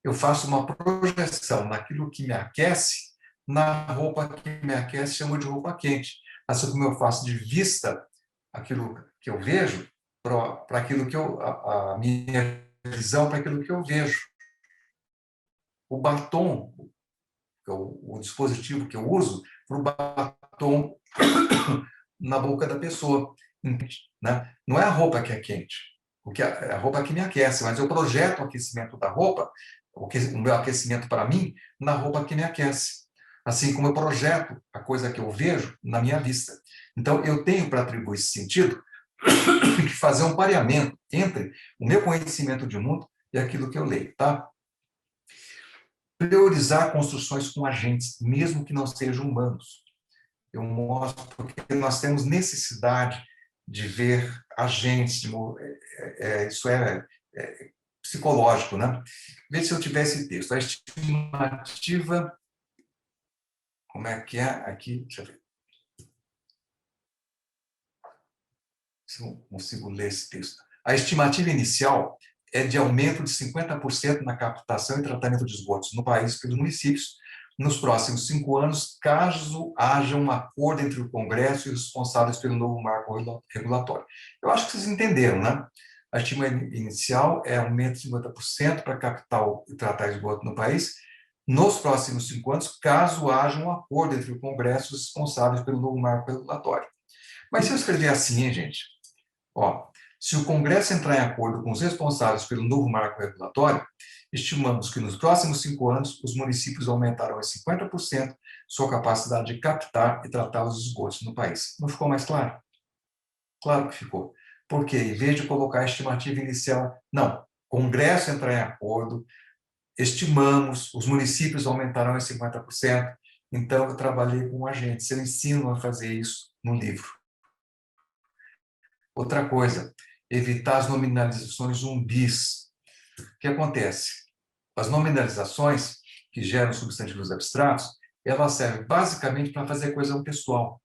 Eu faço uma projeção naquilo que me aquece, na roupa que me aquece, chamo de roupa quente. Assim como eu faço de vista aquilo que eu vejo, para aquilo que a minha visão, para aquilo que eu vejo. O batom, o dispositivo que eu uso, para o batom na boca da pessoa, né? Não é a roupa que é quente, porque é a roupa que me aquece, mas eu projeto o aquecimento da roupa, o meu aquecimento para mim, na roupa que me aquece. Assim como eu projeto a coisa que eu vejo na minha vista. Então, eu tenho, para atribuir esse sentido, que fazer um pareamento entre o meu conhecimento de mundo e aquilo que eu leio, tá? Priorizar construções com agentes, mesmo que não sejam humanos. Eu mostro porque nós temos necessidade de ver agentes, isso é psicológico, né? Veja se eu tivesse esse texto. A estimativa, como é que é aqui? Deixa eu ver. Se eu consigo ler esse texto. A estimativa inicial é de aumento de 50% na captação e tratamento de esgotos no país pelos municípios nos próximos 5 anos, caso haja um acordo entre o Congresso e os responsáveis pelo novo marco regulatório. Eu acho que vocês entenderam, né? A estimativa inicial é aumento de 50% para captar e tratar esgoto no país nos próximos 5 anos, caso haja um acordo entre o Congresso e os responsáveis pelo novo marco regulatório. Mas se eu escrever assim, hein, gente? Ó, se o Congresso entrar em acordo com os responsáveis pelo novo marco regulatório, estimamos que nos próximos 5 anos os municípios aumentarão em 50% sua capacidade de captar e tratar os esgotos no país. Não ficou mais claro? Claro que ficou. Porque, em vez de colocar a estimativa inicial, não, Congresso entrar em acordo, estimamos, os municípios aumentarão em 50%, então eu trabalhei com agentes, eu ensino a fazer isso no livro. Outra coisa, evitar as nominalizações zumbis. O que acontece? As nominalizações, que geram substantivos abstratos, elas servem basicamente para fazer coisa pessoal,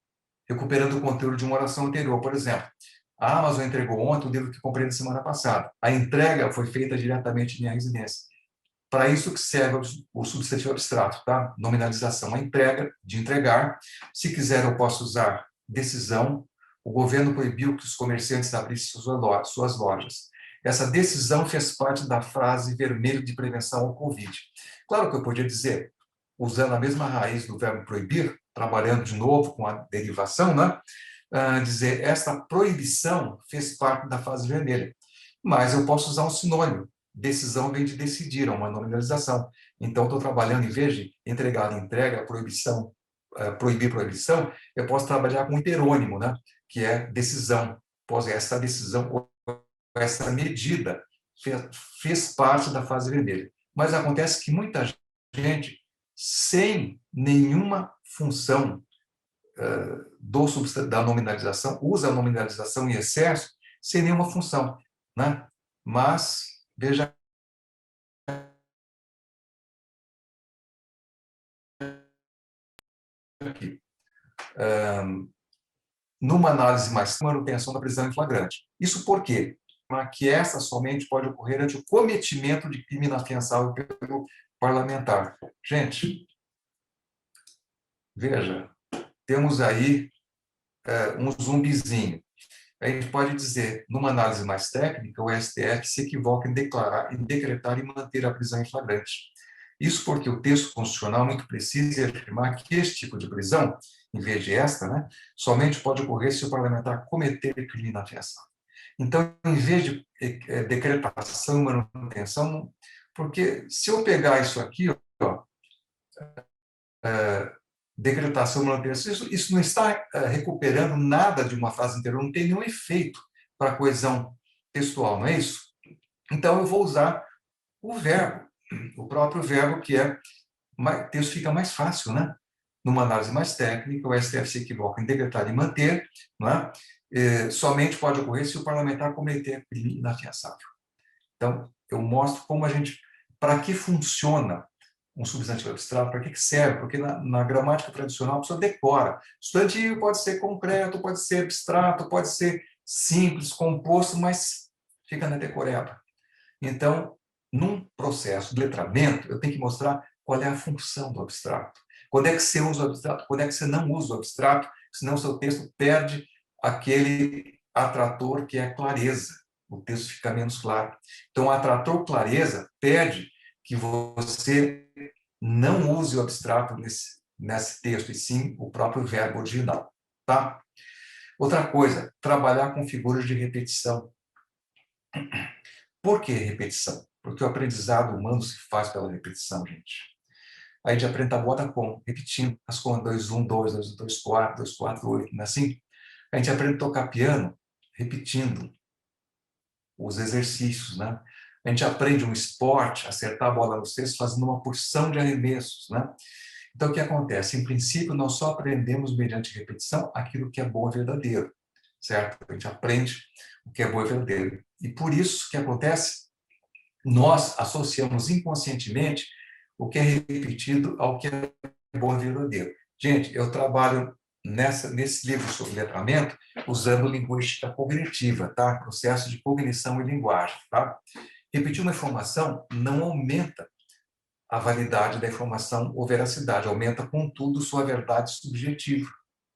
recuperando o conteúdo de uma oração anterior. Por exemplo, a Amazon entregou ontem o livro que comprei na semana passada. A entrega foi feita diretamente em minha residência. Para isso que serve o substantivo abstrato, tá? Nominalização, a entrega, de entregar. Se quiser, eu posso usar decisão. O governo proibiu que os comerciantes abrissem suas lojas. Essa decisão fez parte da frase vermelha de prevenção ao Covid. Claro que eu podia dizer, usando a mesma raiz do verbo proibir, trabalhando de novo com a derivação, né? Dizer, esta proibição fez parte da fase vermelha. Mas eu posso usar um sinônimo. Decisão vem de decidir, é uma nominalização. Então, estou trabalhando, em vez de entregar a entrega, proibição, proibir proibição, eu posso trabalhar com heterônimo, né? Que é decisão. Pois essa decisão, essa medida fez parte da fase vermelha. Mas acontece que muita gente, sem nenhuma função da nominalização, usa a nominalização em excesso, sem nenhuma função, né? Mas, veja aqui, numa análise mais manutenção da prisão em flagrante. Isso por quê? Que essa somente pode ocorrer ante o cometimento de crime inafiançável pelo parlamentar. Gente, veja, temos aí um zumbizinho. A gente pode dizer, numa análise mais técnica, o STF se equivoca em decretar e manter a prisão em flagrante. Isso porque o texto constitucional é muito preciso em afirmar que esse tipo de prisão, em vez de esta, né, somente pode ocorrer se o parlamentar cometer crime inafiançável. Então, em vez de decretação e manutenção, Porque se eu pegar isso aqui, ó, decretação, manutenção, isso não está recuperando nada de uma frase inteira, não tem nenhum efeito para a coesão textual, não é isso? Então, eu vou usar o verbo, o próprio verbo, que é, o texto fica mais fácil, né? Numa análise mais técnica, o STF se equivoca em decretar e manter, não é? Somente pode ocorrer se o parlamentar cometer crime inafiançável. Então, eu mostro como para que funciona um substantivo abstrato, para que serve, porque na gramática tradicional a pessoa decora. Substantivo pode ser concreto, pode ser abstrato, pode ser simples, composto, mas fica na decoreba. Então, num processo de letramento, eu tenho que mostrar qual é a função do abstrato. Quando é que você usa o abstrato, quando é que você não usa o abstrato, senão o seu texto perde aquele atrator que é a clareza. O texto fica menos claro. Então, o atrator clareza pede que você não use o abstrato nesse texto, e sim o próprio verbo original. Tá? Outra coisa, trabalhar com figuras de repetição. Por que repetição? Porque o aprendizado humano se faz pela repetição, gente. A gente aprende tabuada como? Repetindo as contas 2, 1, 2, 2, 2, 4, 2, 4, 8, não é assim? A gente aprende a tocar piano repetindo os exercícios, né? A gente aprende um esporte, acertar a bola no cesto, fazendo uma porção de arremessos, né? Então, o que acontece? Em princípio, nós só aprendemos, mediante repetição, aquilo que é bom e verdadeiro, certo? A gente aprende o que é bom e verdadeiro. E por isso que acontece, nós associamos inconscientemente o que é repetido ao que é bom e verdadeiro. Gente, eu trabalho nesse livro sobre letramento usando linguística cognitiva, tá? Processo de cognição e linguagem, tá? Repetir uma informação não aumenta a validade da informação ou veracidade, aumenta, contudo, sua verdade subjetiva,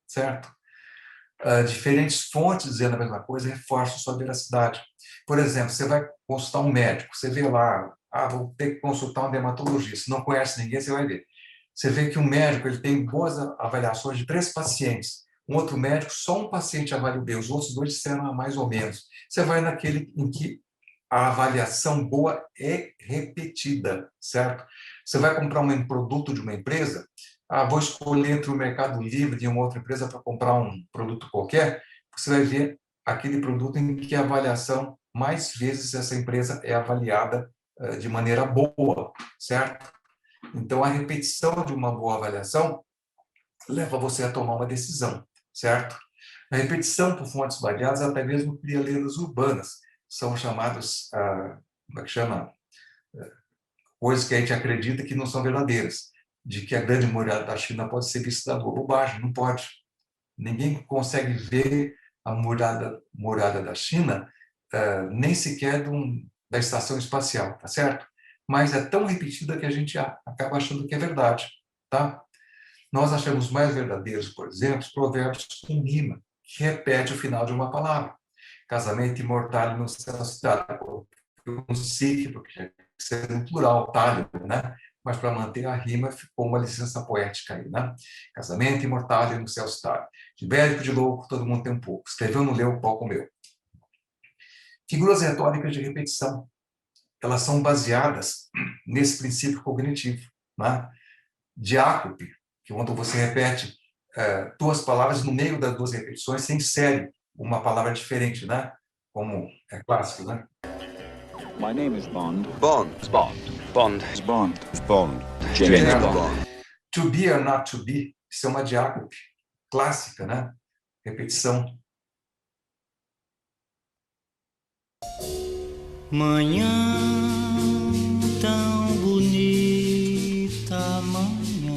certo? Diferentes fontes dizendo a mesma coisa reforçam sua veracidade. Por exemplo, você vai consultar um médico, você vê lá, vou ter que consultar um dermatologista, não conhece ninguém, você vai ver. Você vê que um médico ele tem boas avaliações de 3 pacientes, um outro médico, só um paciente avaliou bem, os outros 2 disseram mais ou menos. Você vai naquele em que a avaliação boa é repetida, certo? Você vai comprar um produto de uma empresa, vou escolher entre o Mercado Livre e uma outra empresa para comprar um produto qualquer, você vai ver aquele produto em que a avaliação, mais vezes essa empresa é avaliada de maneira boa, certo? Então, a repetição de uma boa avaliação leva você a tomar uma decisão, certo? A repetição por fontes variadas até mesmo cria lendas urbanas, são chamados, como é que chama? Coisas que a gente acredita que não são verdadeiras, de que a Grande Muralha da China pode ser vista da Lua. Bobagem, não pode. Ninguém consegue ver a muralha da China, nem sequer da estação espacial, tá certo? Mas é tão repetida que a gente acaba achando que é verdade, tá? Nós achamos mais verdadeiros, por exemplo, os provérbios com rima, que repete o final de uma palavra. Casamento imortal no céu cidade. Um sítio, porque ser no plural, talho, né? Mas para manter a rima ficou uma licença poética aí, né? Casamento imortal no céu cidade. De médico, de louco, todo mundo tem um pouco. Escreveu, não leu, o pau comeu. Figuras retóricas de repetição. Elas são baseadas nesse princípio cognitivo, né? Diácope, que quando você repete 2 palavras, no meio das 2 repetições, você insere uma palavra diferente, né? Como é clássico, né? My name is Bond. Bond. Bond. Bond. Bond. Bond. James James Bond. Bond. To be or not to be, isso é uma diácope clássica, né? Repetição. Manhã tão bonita, manhã,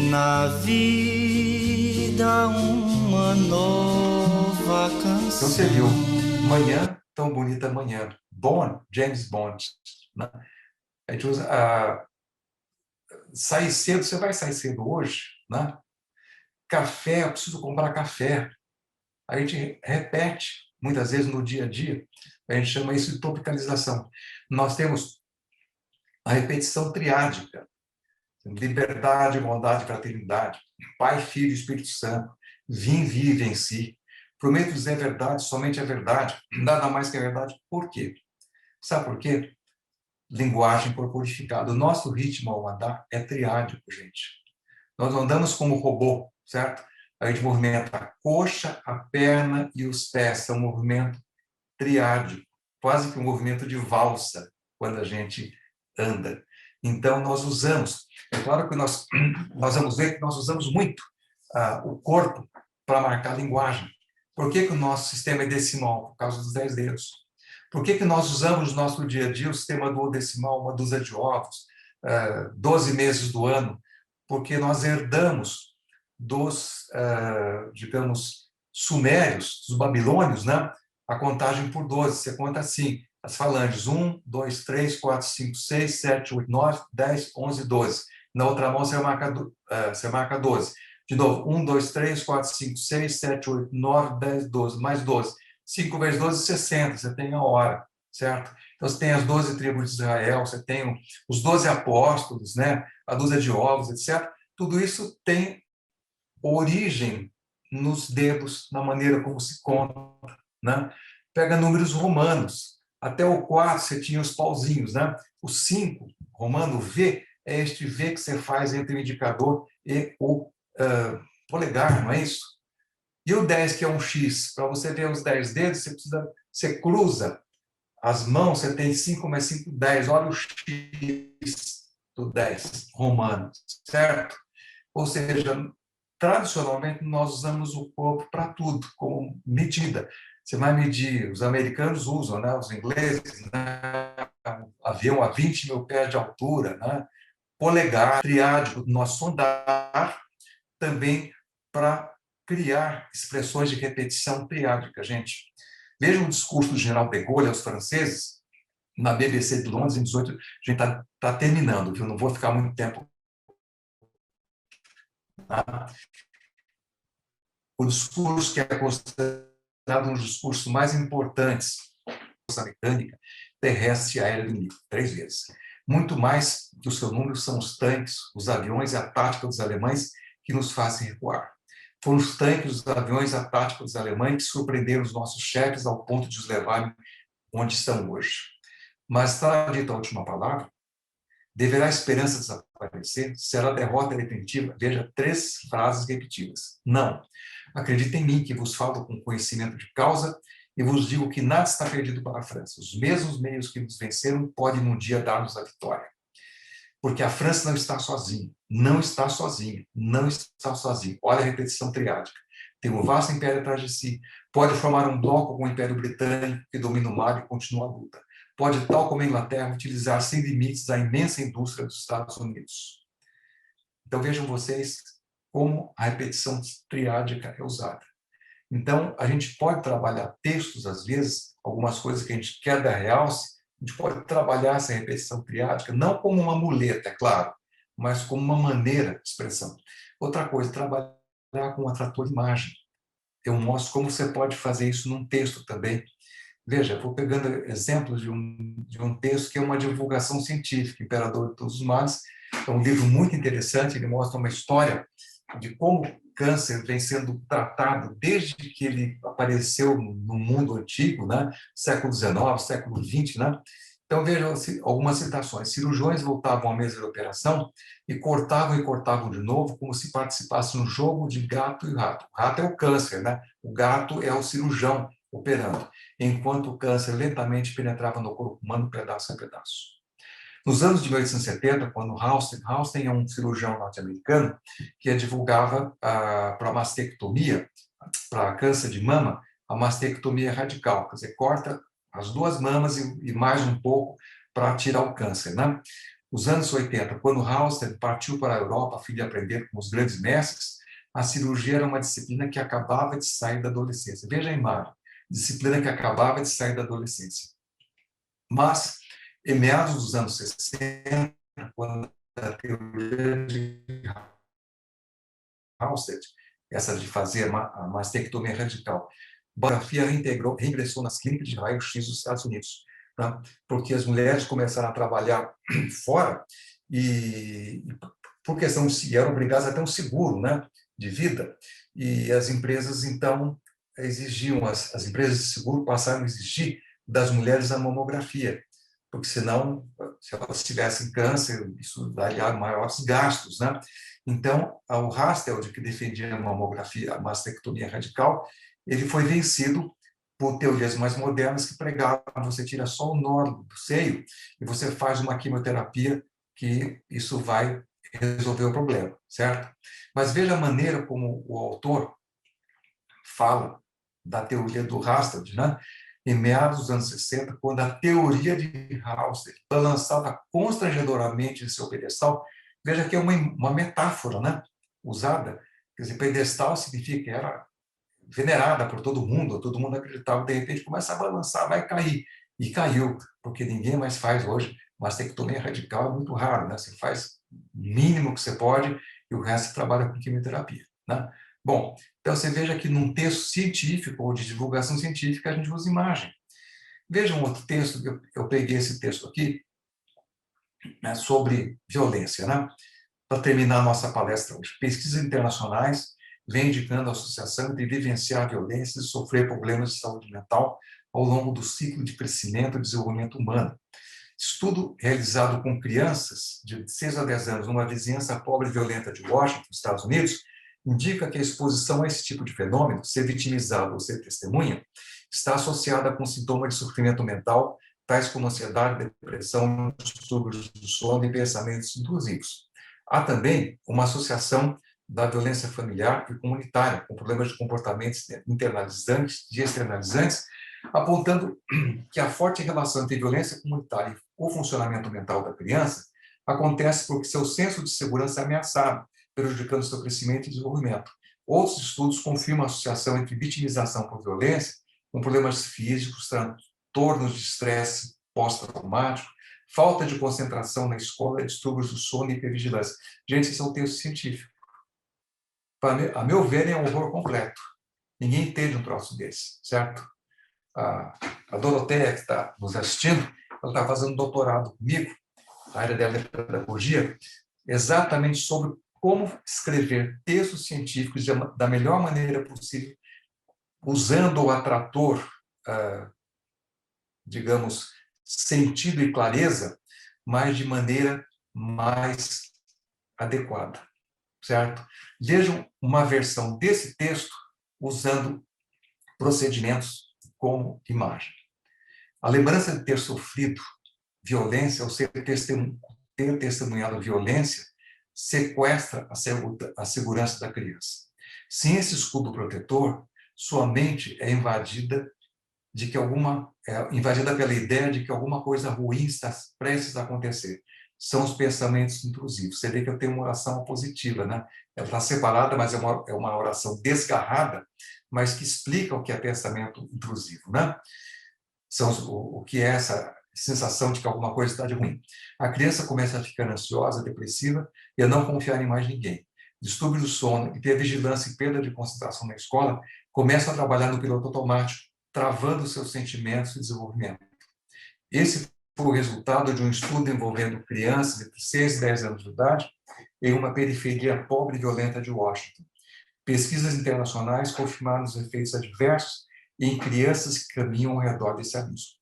na vida uma nova canção. Então você viu, manhã tão bonita, manhã. Bond, James Bond. Né? A gente usa sair cedo, você vai sair cedo hoje, né? Café, eu preciso comprar café. A gente repete, muitas vezes no dia a dia, a gente chama isso de tropicalização. Nós temos a repetição triádica, liberdade, bondade, fraternidade, Pai, Filho e Espírito Santo, vim, vive em si, Prometo dizer a verdade, somente a verdade, nada mais que a verdade. Por quê? Sabe por quê? Linguagem corporificada. O nosso ritmo ao andar é triádico, gente. Nós não andamos como robô, certo? A gente movimenta a coxa, a perna e os pés. É um movimento triádico, quase que um movimento de valsa, quando a gente anda. Então, nós usamos. É claro que nós vamos ver que nós usamos muito o corpo para marcar a linguagem. Por que o nosso sistema é decimal? Por causa dos 10 dedos. Por que nós usamos no nosso dia a dia o sistema duodecimal, uma dúzia de ovos, 12 meses do ano? Porque nós herdamos dos, digamos, sumérios, dos babilônios, né? A contagem por 12. Você conta assim, as falanges: 1, 2, 3, 4, 5, 6, 7, 8, 9, 10, 11, 12. Na outra mão você marca 12. De novo, 1, 2, 3, 4, 5, 6, 7, 8, 9, 10, 12, mais 12. 5 vezes 12, 60, você tem a hora, certo? Então, você tem as 12 tribos de Israel, você tem os 12 apóstolos, né? A dúzia de ovos, etc. Tudo isso tem origem nos dedos, na maneira como se conta, né? Pega números romanos. Até o 4 você tinha os pauzinhos, né? O 5, romano V, é este V que você faz entre o indicador e o polegar, não é isso? E o 10, que é um X, para você ver os 10 dedos, você cruza as mãos, você tem 5 mais 5, 10. Olha o X do 10 romano, certo? Ou seja, tradicionalmente nós usamos o corpo para tudo, como medida. Você vai medir, os americanos usam, né? Os ingleses, né? Avião a 20 mil pés de altura, né? Polegar, triádico, nosso andar, também para criar expressões de repetição triádica, gente. Vejam o discurso do general de Gaulle aos franceses, na BBC de Londres, em 18. A gente está terminando, viu? Não vou ficar muito tempo. Tá? O discurso que é considerado um dos discursos mais importantes da mecânica terrestre e aérea do inimigo, 3 vezes. Muito mais que o seu número são os tanques, os aviões e a tática dos alemães que nos fazem recuar. Foram os tanques, os aviões, a tática dos alemães que surpreenderam os nossos chefes ao ponto de os levarem onde estão hoje. Mas está dita a última palavra? Deverá a esperança desaparecer? Será a derrota definitiva? Veja 3 frases repetidas. Não. Acredita em mim, que vos falo com conhecimento de causa, e vos digo que nada está perdido para a França. Os mesmos meios que nos venceram podem num dia dar-nos a vitória. Porque a França não está sozinha, não está sozinha, não está sozinha. Olha a repetição triádica. Tem um vasto império atrás de si. Pode formar um bloco com o Império Britânico, que domina o mar e continua a luta. Pode, tal como a Inglaterra, utilizar sem limites a imensa indústria dos Estados Unidos. Então, vejam vocês como a repetição triádica é usada. Então, a gente pode trabalhar textos, às vezes, algumas coisas que a gente quer dar realce, a gente pode trabalhar essa repetição triádica, não como uma muleta, é claro, mas como uma maneira de expressão. Outra coisa, trabalhar com um atrator de imagem. Eu mostro como você pode fazer isso num texto também. Veja, eu vou pegando exemplos de um texto que é uma divulgação científica, Imperador de Todos os Males. É um livro muito interessante, ele mostra uma história de como o câncer vem sendo tratado desde que ele apareceu no mundo antigo, né? Século XIX, século XX, né? Então, vejam algumas citações. Cirurgiões voltavam à mesa de operação e cortavam de novo, como se participasse de um jogo de gato e rato. O rato é o câncer, né? O gato é o cirurgião operando, enquanto o câncer lentamente penetrava no corpo humano pedaço a pedaço. Nos anos de 1870, quando Hausten é um cirurgião norte-americano que divulgava para mastectomia, para câncer de mama, a mastectomia radical, quer dizer, corta as 2 mamas e mais um pouco para tirar o câncer, né? Nos anos 80, quando Hausten partiu para a Europa a fim de aprender com os grandes mestres, a cirurgia era uma disciplina que acabava de sair da adolescência. Veja a imagem, disciplina que acabava de sair da adolescência. Mas, em meados dos anos 60, quando a teoria de Hausten, essa de fazer a mastectomia radical, a tomografia reingressou nas clínicas de raio-x dos Estados Unidos, tá? Porque as mulheres começaram a trabalhar fora e por questão de eram obrigadas a ter um seguro, né, de vida, e as empresas, então, exigiam, as empresas de seguro passaram a exigir das mulheres a mamografia, porque senão, se elas tivessem câncer, isso daria maiores gastos, né? Então, o Hasselt, que defendia a mamografia, a mastectomia radical, ele foi vencido por teorias mais modernas que pregavam você tira só o nódulo do seio e você faz uma quimioterapia que isso vai resolver o problema, certo? Mas veja a maneira como o autor fala da teoria do Hasselt, né? Em meados dos anos 60, quando a teoria de Hasselt balançava constrangedoramente em seu pedestal, veja que é uma metáfora, né? Usada. Quer dizer, pedestal significa que era venerada por todo mundo acreditava, de repente começa a balançar, vai cair. E caiu, porque ninguém mais faz hoje. Mastectomia radical é muito raro, né? Você faz o mínimo que você pode e o resto você trabalha com quimioterapia, né? Bom, então você veja que num texto científico ou de divulgação científica a gente usa imagem. Veja um outro texto, eu peguei esse texto aqui, né, sobre violência, né? Para terminar a nossa palestra hoje. Pesquisas internacionais vêm indicando a associação entre vivenciar violência e sofrer problemas de saúde mental ao longo do ciclo de crescimento e desenvolvimento humano. Estudo realizado com crianças de 6 a 10 anos numa vizinhança pobre e violenta de Washington, Estados Unidos, indica que a exposição a esse tipo de fenômeno, ser vitimizado ou ser testemunha, está associada com sintomas de sofrimento mental, tais como ansiedade, depressão, distúrbios do sono e pensamentos intrusivos. Há também uma associação da violência familiar e comunitária, com problemas de comportamentos internalizantes e externalizantes, apontando que a forte relação entre violência comunitária e o funcionamento mental da criança acontece porque seu senso de segurança é ameaçado, prejudicando seu crescimento e desenvolvimento. Outros estudos confirmam a associação entre vitimização por violência com problemas físicos, transtornos de estresse pós-traumático, falta de concentração na escola, distúrbios do sono e hipervigilância. Gente, esse é um texto científico. A meu ver, é um horror completo. Ninguém entende um troço desse, certo? A Doroteia, que está nos assistindo, ela está fazendo doutorado comigo, a área dela é pedagogia, exatamente sobre como escrever textos científicos da melhor maneira possível, usando o atrator, digamos, sentido e clareza, mas de maneira mais adequada, certo? Vejam uma versão desse texto usando procedimentos como imagem. A lembrança de ter sofrido violência ou ter testemunhado violência sequestra a segurança da criança. Sem esse escudo protetor, sua mente é invadida pela ideia de que alguma coisa ruim está prestes a acontecer. São os pensamentos intrusivos. Você vê que eu tenho uma oração positiva, né? Ela está separada, mas é uma oração desgarrada, mas que explica o que é pensamento intrusivo, né? O que é essa sensação de que alguma coisa está de ruim. A criança começa a ficar ansiosa, depressiva e a não confiar em mais ninguém. Distúrbios do sono, hipervigilância e perda de concentração na escola começam a trabalhar no piloto automático, travando seus sentimentos e desenvolvimento. Esse foi o resultado de um estudo envolvendo crianças entre 6 e 10 anos de idade em uma periferia pobre e violenta de Washington. Pesquisas internacionais confirmaram os efeitos adversos em crianças que caminham ao redor desse abismo.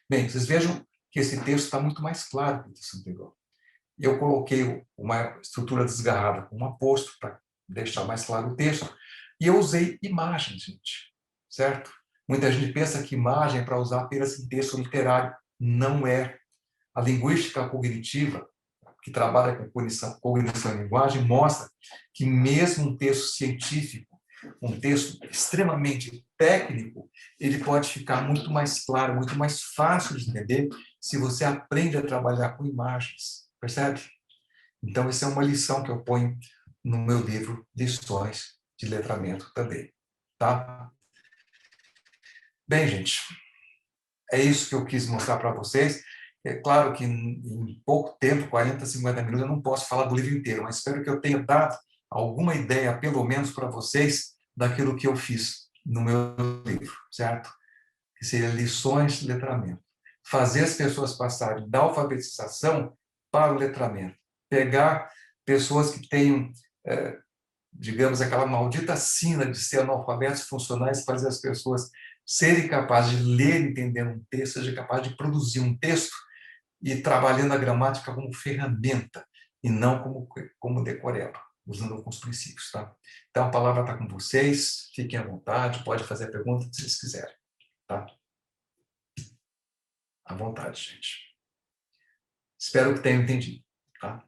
Bem, vocês vejam que esse texto está muito mais claro que o texto anterior. Eu coloquei uma estrutura desgarrada com um aposto para deixar mais claro o texto, e eu usei imagens, gente, certo? Muita gente pensa que imagem é para usar apenas em texto literário. Não é. A linguística cognitiva, que trabalha com cognição e linguagem, mostra que mesmo um texto científico, um texto extremamente técnico, ele pode ficar muito mais claro, muito mais fácil de entender se você aprende a trabalhar com imagens, percebe? Então, essa é uma lição que eu ponho no meu livro Lições de Letramento também, tá? Bem, gente, é isso que eu quis mostrar para vocês. É claro que em pouco tempo, 40, 50 minutos, eu não posso falar do livro inteiro, mas espero que eu tenha dado alguma ideia, pelo menos para vocês, daquilo que eu fiz no meu livro, certo? Que seria Lições de Letramento. Fazer as pessoas passarem da alfabetização para o letramento. Pegar pessoas que tenham digamos, aquela maldita sina de ser analfabetos funcionais, fazer as pessoas serem capazes de ler, entender um texto, seja capaz de produzir um texto e trabalhando a gramática como ferramenta e não como decoreba, usando alguns princípios. Tá? Então, a palavra está com vocês, fiquem à vontade, pode fazer a pergunta que vocês quiserem. Tá? À vontade, gente. Espero que tenham entendido. Tá?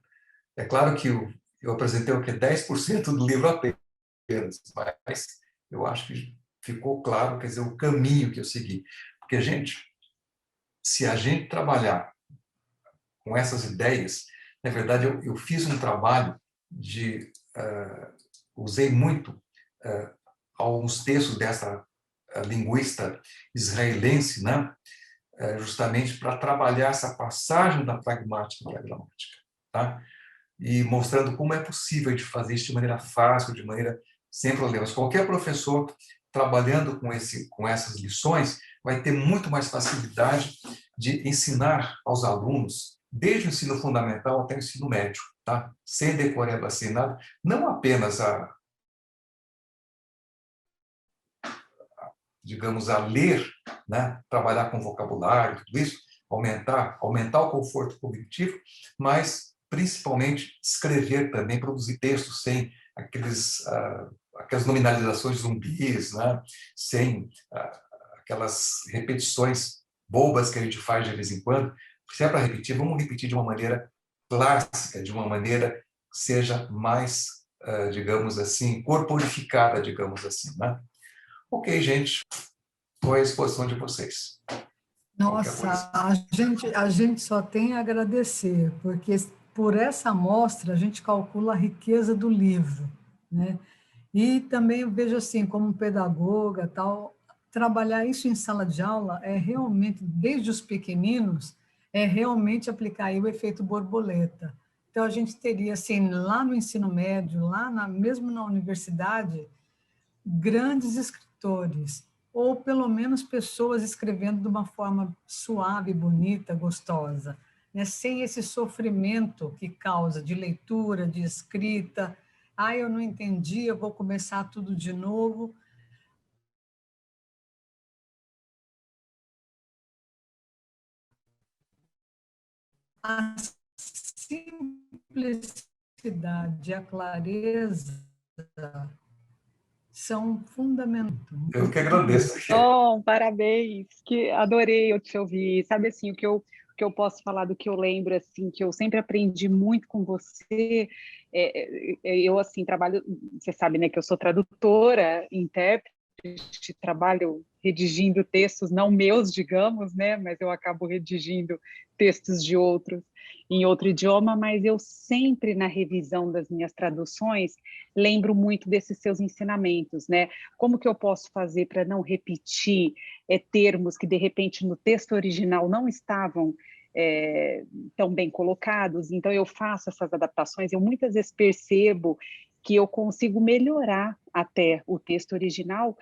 É claro que eu apresentei o que 10% do livro apenas, mas eu acho que ficou claro, quer dizer, o caminho que eu segui. Porque, gente, se a gente trabalhar com essas ideias, na verdade, eu fiz um trabalho de... usei muito alguns textos dessa linguista israelense, né? Justamente para trabalhar essa passagem da pragmática para a gramática. Tá? E mostrando como é possível de fazer isso de maneira fácil, de maneira sem problemas. Qualquer professor trabalhando com essas lições vai ter muito mais facilidade de ensinar aos alunos, desde o ensino fundamental até o ensino médio, tá? Sem decoreba, sem nada, não apenas digamos, a ler, né? Trabalhar com vocabulário, tudo isso, aumentar o conforto cognitivo, mas principalmente escrever também, produzir textos sem aquelas nominalizações zumbis, né? Sem aquelas repetições bobas que a gente faz de vez em quando. Se é para repetir, vamos repetir de uma maneira clássica, de uma maneira que seja mais, digamos assim, corporificada, digamos assim, né? Ok, gente, estou à disposição de vocês. Nossa, a gente só tem a agradecer, porque por essa amostra a gente calcula a riqueza do livro, né? E também eu vejo assim, como pedagoga, tal, trabalhar isso em sala de aula é realmente, desde os pequeninos, é realmente aplicar aí o efeito borboleta. Então, a gente teria, assim, lá no ensino médio, mesmo na universidade, grandes escritores, ou pelo menos pessoas escrevendo de uma forma suave, bonita, gostosa, né? Sem esse sofrimento que causa de leitura, de escrita. Ah, eu não entendi, eu vou começar tudo de novo. A simplicidade e a clareza são fundamentais. Eu que agradeço. Bom, parabéns, que adorei eu te ouvir. Sabe assim, o que eu posso falar do que eu lembro, assim, que eu sempre aprendi muito com você, eu, assim, trabalho, você sabe, né, que eu sou tradutora, intérprete, trabalho redigindo textos, não meus, digamos, né, mas eu acabo redigindo textos de outros em outro idioma, mas eu sempre, na revisão das minhas traduções, lembro muito desses seus ensinamentos, né? Como que eu posso fazer para não repetir termos que, de repente, no texto original não estavam tão bem colocados? Então, eu faço essas adaptações, eu muitas vezes percebo que eu consigo melhorar até o texto original,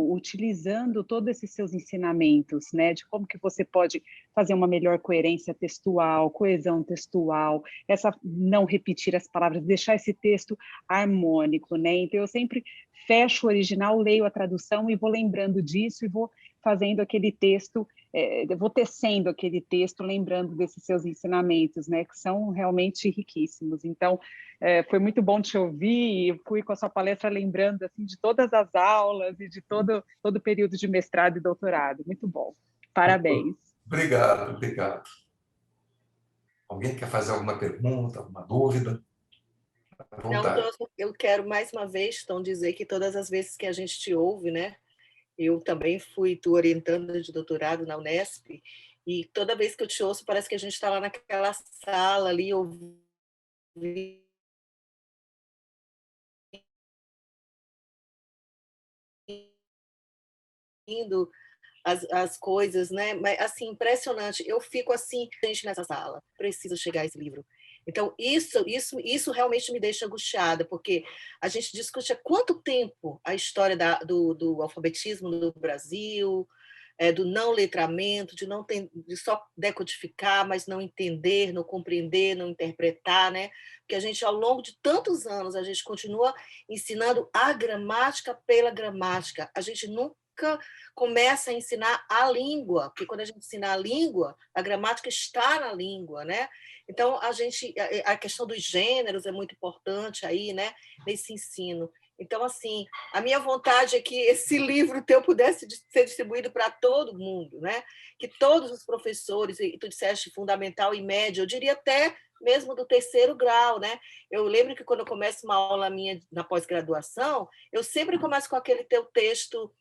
utilizando todos esses seus ensinamentos, né, de como que você pode fazer uma melhor coerência textual, coesão textual, não repetir as palavras, deixar esse texto harmônico, né? Então eu sempre fecho o original, leio a tradução e vou lembrando disso e vou fazendo aquele texto, vou tecendo aquele texto, lembrando desses seus ensinamentos, né, que são realmente riquíssimos. Então, foi muito bom te ouvir, e fui com a sua palestra lembrando assim, de todas as aulas e de todo o período de mestrado e doutorado. Muito bom. Parabéns. Obrigado, obrigado. Alguém quer fazer alguma pergunta, alguma dúvida? Não, eu quero mais uma vez, Tom, dizer que todas as vezes que a gente te ouve, né? Eu também fui tua orientanda de doutorado na Unesp, e toda vez que eu te ouço, parece que a gente está lá naquela sala ali, ouvindo as coisas, né? Mas, assim, impressionante. Eu fico assim, gente, nessa sala, preciso chegar a esse livro. Então, isso realmente me deixa angustiada, porque a gente discute há quanto tempo a história do alfabetismo no Brasil, do não letramento, de só decodificar, mas não entender, não compreender, não interpretar, né? Porque a gente, ao longo de tantos anos, a gente continua ensinando a gramática pela gramática. A gente nunca começa a ensinar a língua, porque quando a gente ensina a língua, a gramática está na língua, né? Então, a questão dos gêneros é muito importante aí, né? Nesse ensino. Então, assim, a minha vontade é que esse livro teu pudesse ser distribuído para todo mundo, né? Que todos os professores, e tu disseste fundamental e médio, eu diria até mesmo do 3º grau, né? Eu lembro que quando eu começo uma aula minha na pós-graduação, eu sempre começo com aquele teu texto,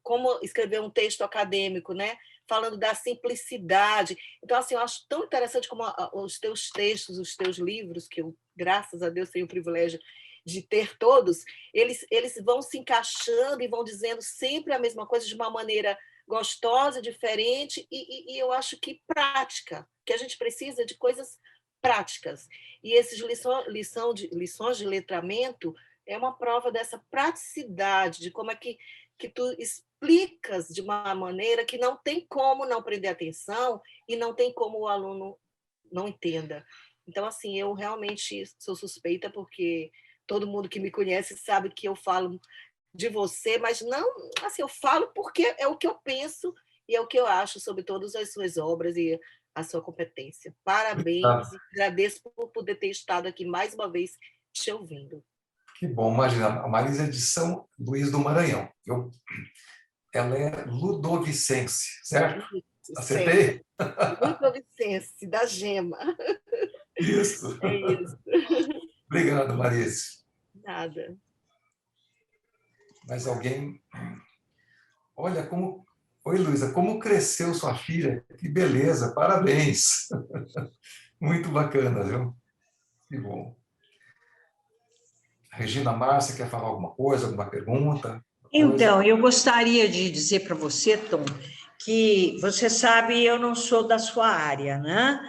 como escrever um texto acadêmico, né? Falando da simplicidade. Então, assim, eu acho tão interessante como os teus textos, os teus livros, que eu, graças a Deus, tenho o privilégio de ter todos, eles vão se encaixando e vão dizendo sempre a mesma coisa de uma maneira gostosa, diferente e eu acho que prática, que a gente precisa de coisas práticas. E esses lições de letramento é uma prova dessa praticidade, de como é que tu explicas de uma maneira que não tem como não prender atenção e não tem como o aluno não entenda. Então, assim, eu realmente sou suspeita porque todo mundo que me conhece sabe que eu falo de você, mas não, assim, eu falo porque é o que eu penso e é o que eu acho sobre todas as suas obras e a sua competência. Parabéns e agradeço por poder ter estado aqui mais uma vez te ouvindo. Que bom, imagina, a Marisa é de São Luís do Maranhão. Ela é ludovicense, certo? Acertei? Ludovicense, da Gema. Isso. É isso. Obrigado, Marice. Nada. Mais alguém? Olha como... Oi, Luísa, como cresceu sua filha? Que beleza, parabéns. Muito bacana, viu? Que bom. Regina Márcia, quer falar alguma coisa, alguma pergunta? Então, eu gostaria de dizer para você, Tom, que você sabe, eu não sou da sua área, né?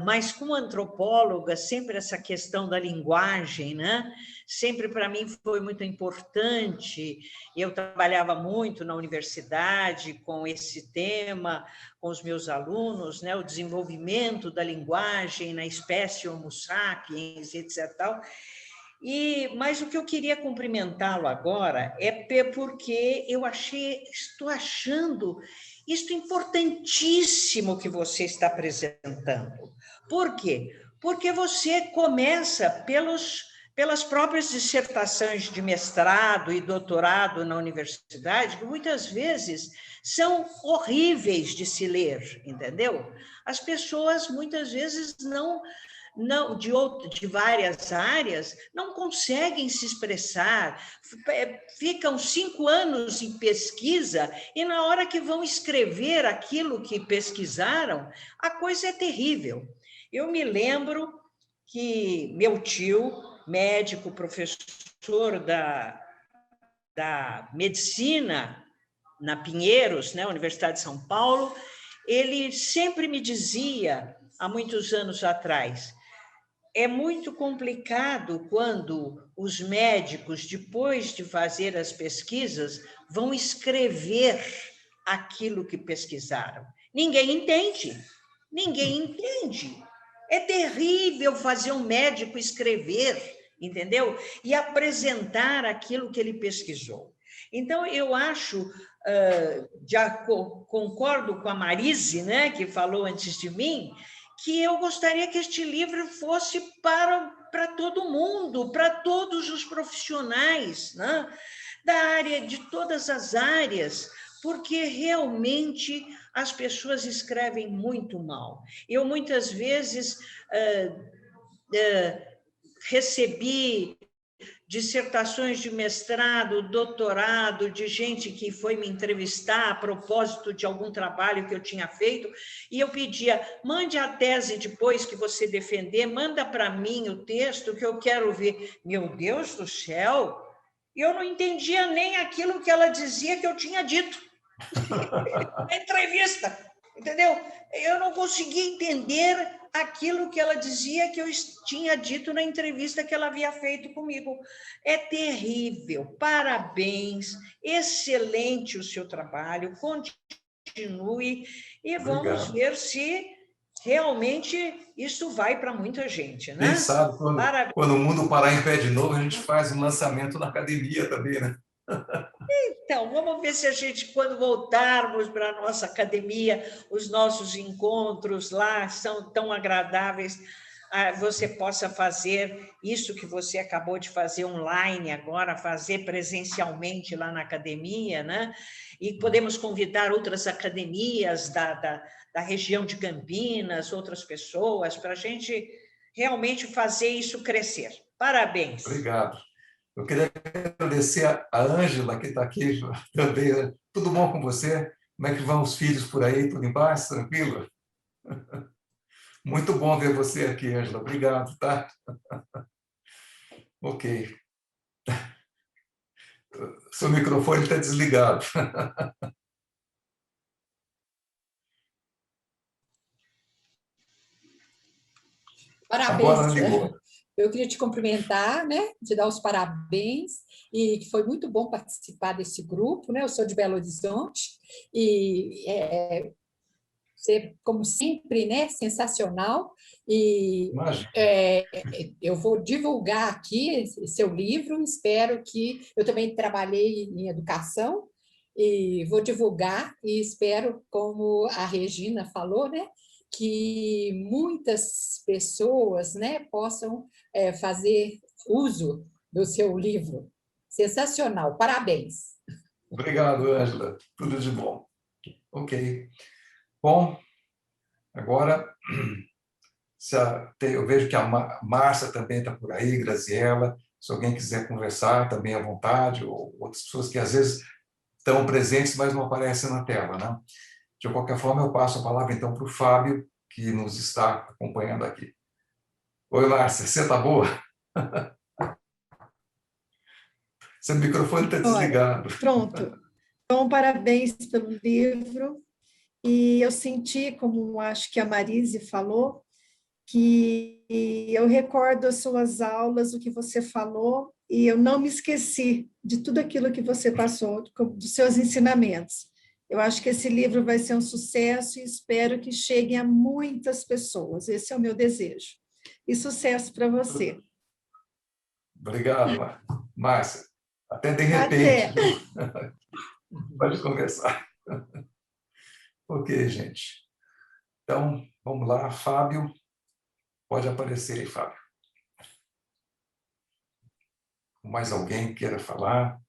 Mas como antropóloga, sempre essa questão da linguagem, né? Sempre para mim foi muito importante. Eu trabalhava muito na universidade com esse tema, com os meus alunos, né? O desenvolvimento da linguagem na espécie Homo sapiens, etc. Tal. Mas o que eu queria cumprimentá-lo agora é porque estou achando isto importantíssimo que você está apresentando. Por quê? Porque você começa pelas próprias dissertações de mestrado e doutorado na universidade, que muitas vezes são horríveis de se ler, entendeu? As pessoas muitas vezes de várias áreas, não conseguem se expressar, ficam 5 anos em pesquisa e na hora que vão escrever aquilo que pesquisaram, a coisa é terrível. Eu me lembro que meu tio, médico, professor da medicina na Pinheiros, né, Universidade de São Paulo, ele sempre me dizia, há muitos anos atrás, é muito complicado quando os médicos, depois de fazer as pesquisas, vão escrever aquilo que pesquisaram. Ninguém entende. É terrível fazer um médico escrever, entendeu? E apresentar aquilo que ele pesquisou. Então, eu acho, concordo com a Marise, né, que falou antes de mim, que eu gostaria que este livro fosse para todo mundo, para todos os profissionais, né? Da área, de todas as áreas, porque realmente as pessoas escrevem muito mal. Eu, muitas vezes, recebi dissertações de mestrado, doutorado, de gente que foi me entrevistar a propósito de algum trabalho que eu tinha feito, e eu pedia, mande a tese depois que você defender, manda para mim o texto que eu quero ver. Meu Deus do céu, eu não entendia nem aquilo que ela dizia que eu tinha dito na entrevista, entendeu? Eu não conseguia entender aquilo que ela dizia que eu tinha dito na entrevista que ela havia feito comigo. É terrível, parabéns, excelente o seu trabalho, continue e vamos ver se realmente isso vai para muita gente, né? Quem sabe, quando o mundo parar em pé de novo, a gente faz um lançamento na academia também, né? Então, vamos ver se a gente, quando voltarmos para a nossa academia, os nossos encontros lá são tão agradáveis, você possa fazer isso que você acabou de fazer online agora, fazer presencialmente lá na academia, né? E podemos convidar outras academias da região de Campinas, outras pessoas, para a gente realmente fazer isso crescer. Parabéns. Obrigado. Eu queria agradecer a Ângela, que está aqui também. Tudo bom com você? Como é que vão os filhos por aí? Tudo em paz? Tranquilo? Muito bom ver você aqui, Ângela. Obrigado, tá? Ok. Seu microfone está desligado. Parabéns. Eu queria te cumprimentar, né? Te dar os parabéns, e que foi muito bom participar desse grupo, né? Eu sou de Belo Horizonte, e você, como sempre, né? Sensacional. E eu vou divulgar aqui seu livro, espero que... Eu também trabalhei em educação, e vou divulgar, e espero, como a Regina falou, né? Que muitas pessoas, né, possam fazer uso do seu livro. Sensacional, parabéns. Obrigado, Ângela. Tudo de bom. Ok. Bom, agora eu vejo que a Márcia também está por aí, Graziela. Se alguém quiser conversar, também à vontade, ou outras pessoas que às vezes estão presentes, mas não aparecem na tela, né? De qualquer forma, eu passo a palavra, então, para o Fábio, que nos está acompanhando aqui. Oi, Márcia, você está boa? Seu microfone está desligado. Pronto. Então, parabéns pelo livro. E eu senti, como acho que a Marise falou, que eu recordo as suas aulas, o que você falou, e eu não me esqueci de tudo aquilo que você passou, dos seus ensinamentos. Eu acho que esse livro vai ser um sucesso e espero que chegue a muitas pessoas. Esse é o meu desejo. E sucesso para você. Obrigado, Márcia. Até de repente. Até. Pode conversar. Ok, gente. Então, vamos lá. Fábio, pode aparecer aí, Fábio. Mais alguém queira falar?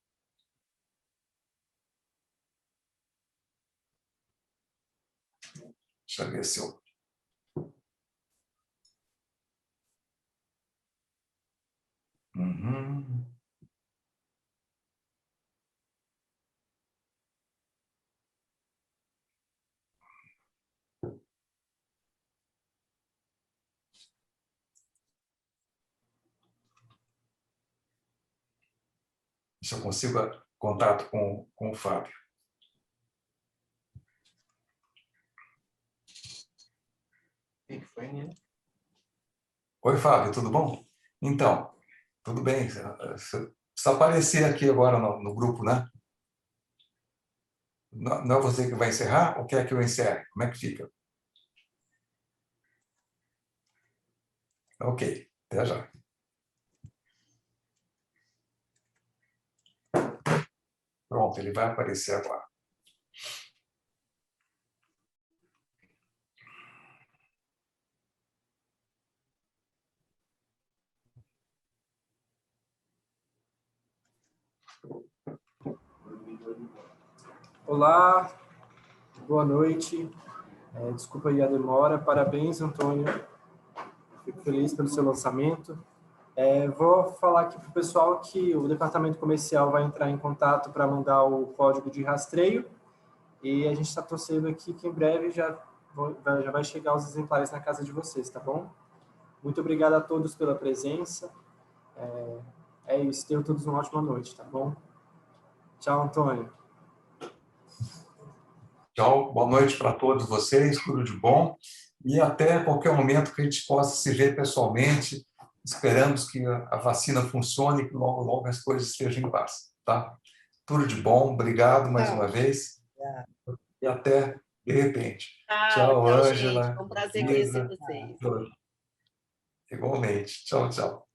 Deixa eu ver se eu... Se eu consigo contato com o Fábio. Oi, Fábio, tudo bom? Então, tudo bem. Você precisa aparecer aqui agora no grupo, né? Não é você que vai encerrar ou quer que eu encerre? Como é que fica? Ok, até já. Pronto, ele vai aparecer agora. Olá, boa noite. Desculpa aí a demora. Parabéns, Antônio. Fico feliz pelo seu lançamento. Vou falar aqui para o pessoal que o departamento comercial vai entrar em contato para mandar o código de rastreio, e a gente está torcendo aqui que em breve já vai chegar os exemplares na casa de vocês, tá bom? Muito obrigado a todos pela presença. É isso, tenham todos uma ótima noite, tá bom? Tchau, Antônio. Tchau, boa noite para todos vocês, tudo de bom. e até qualquer momento que a gente possa se ver pessoalmente. Esperamos que a vacina funcione e que logo, logo as coisas estejam em paz. Tá? Tudo de bom, obrigado mais uma vez. E até de repente. Tchau, Ângela. Ângela. Foi um prazer conhecer vocês. Igualmente. Tchau, tchau.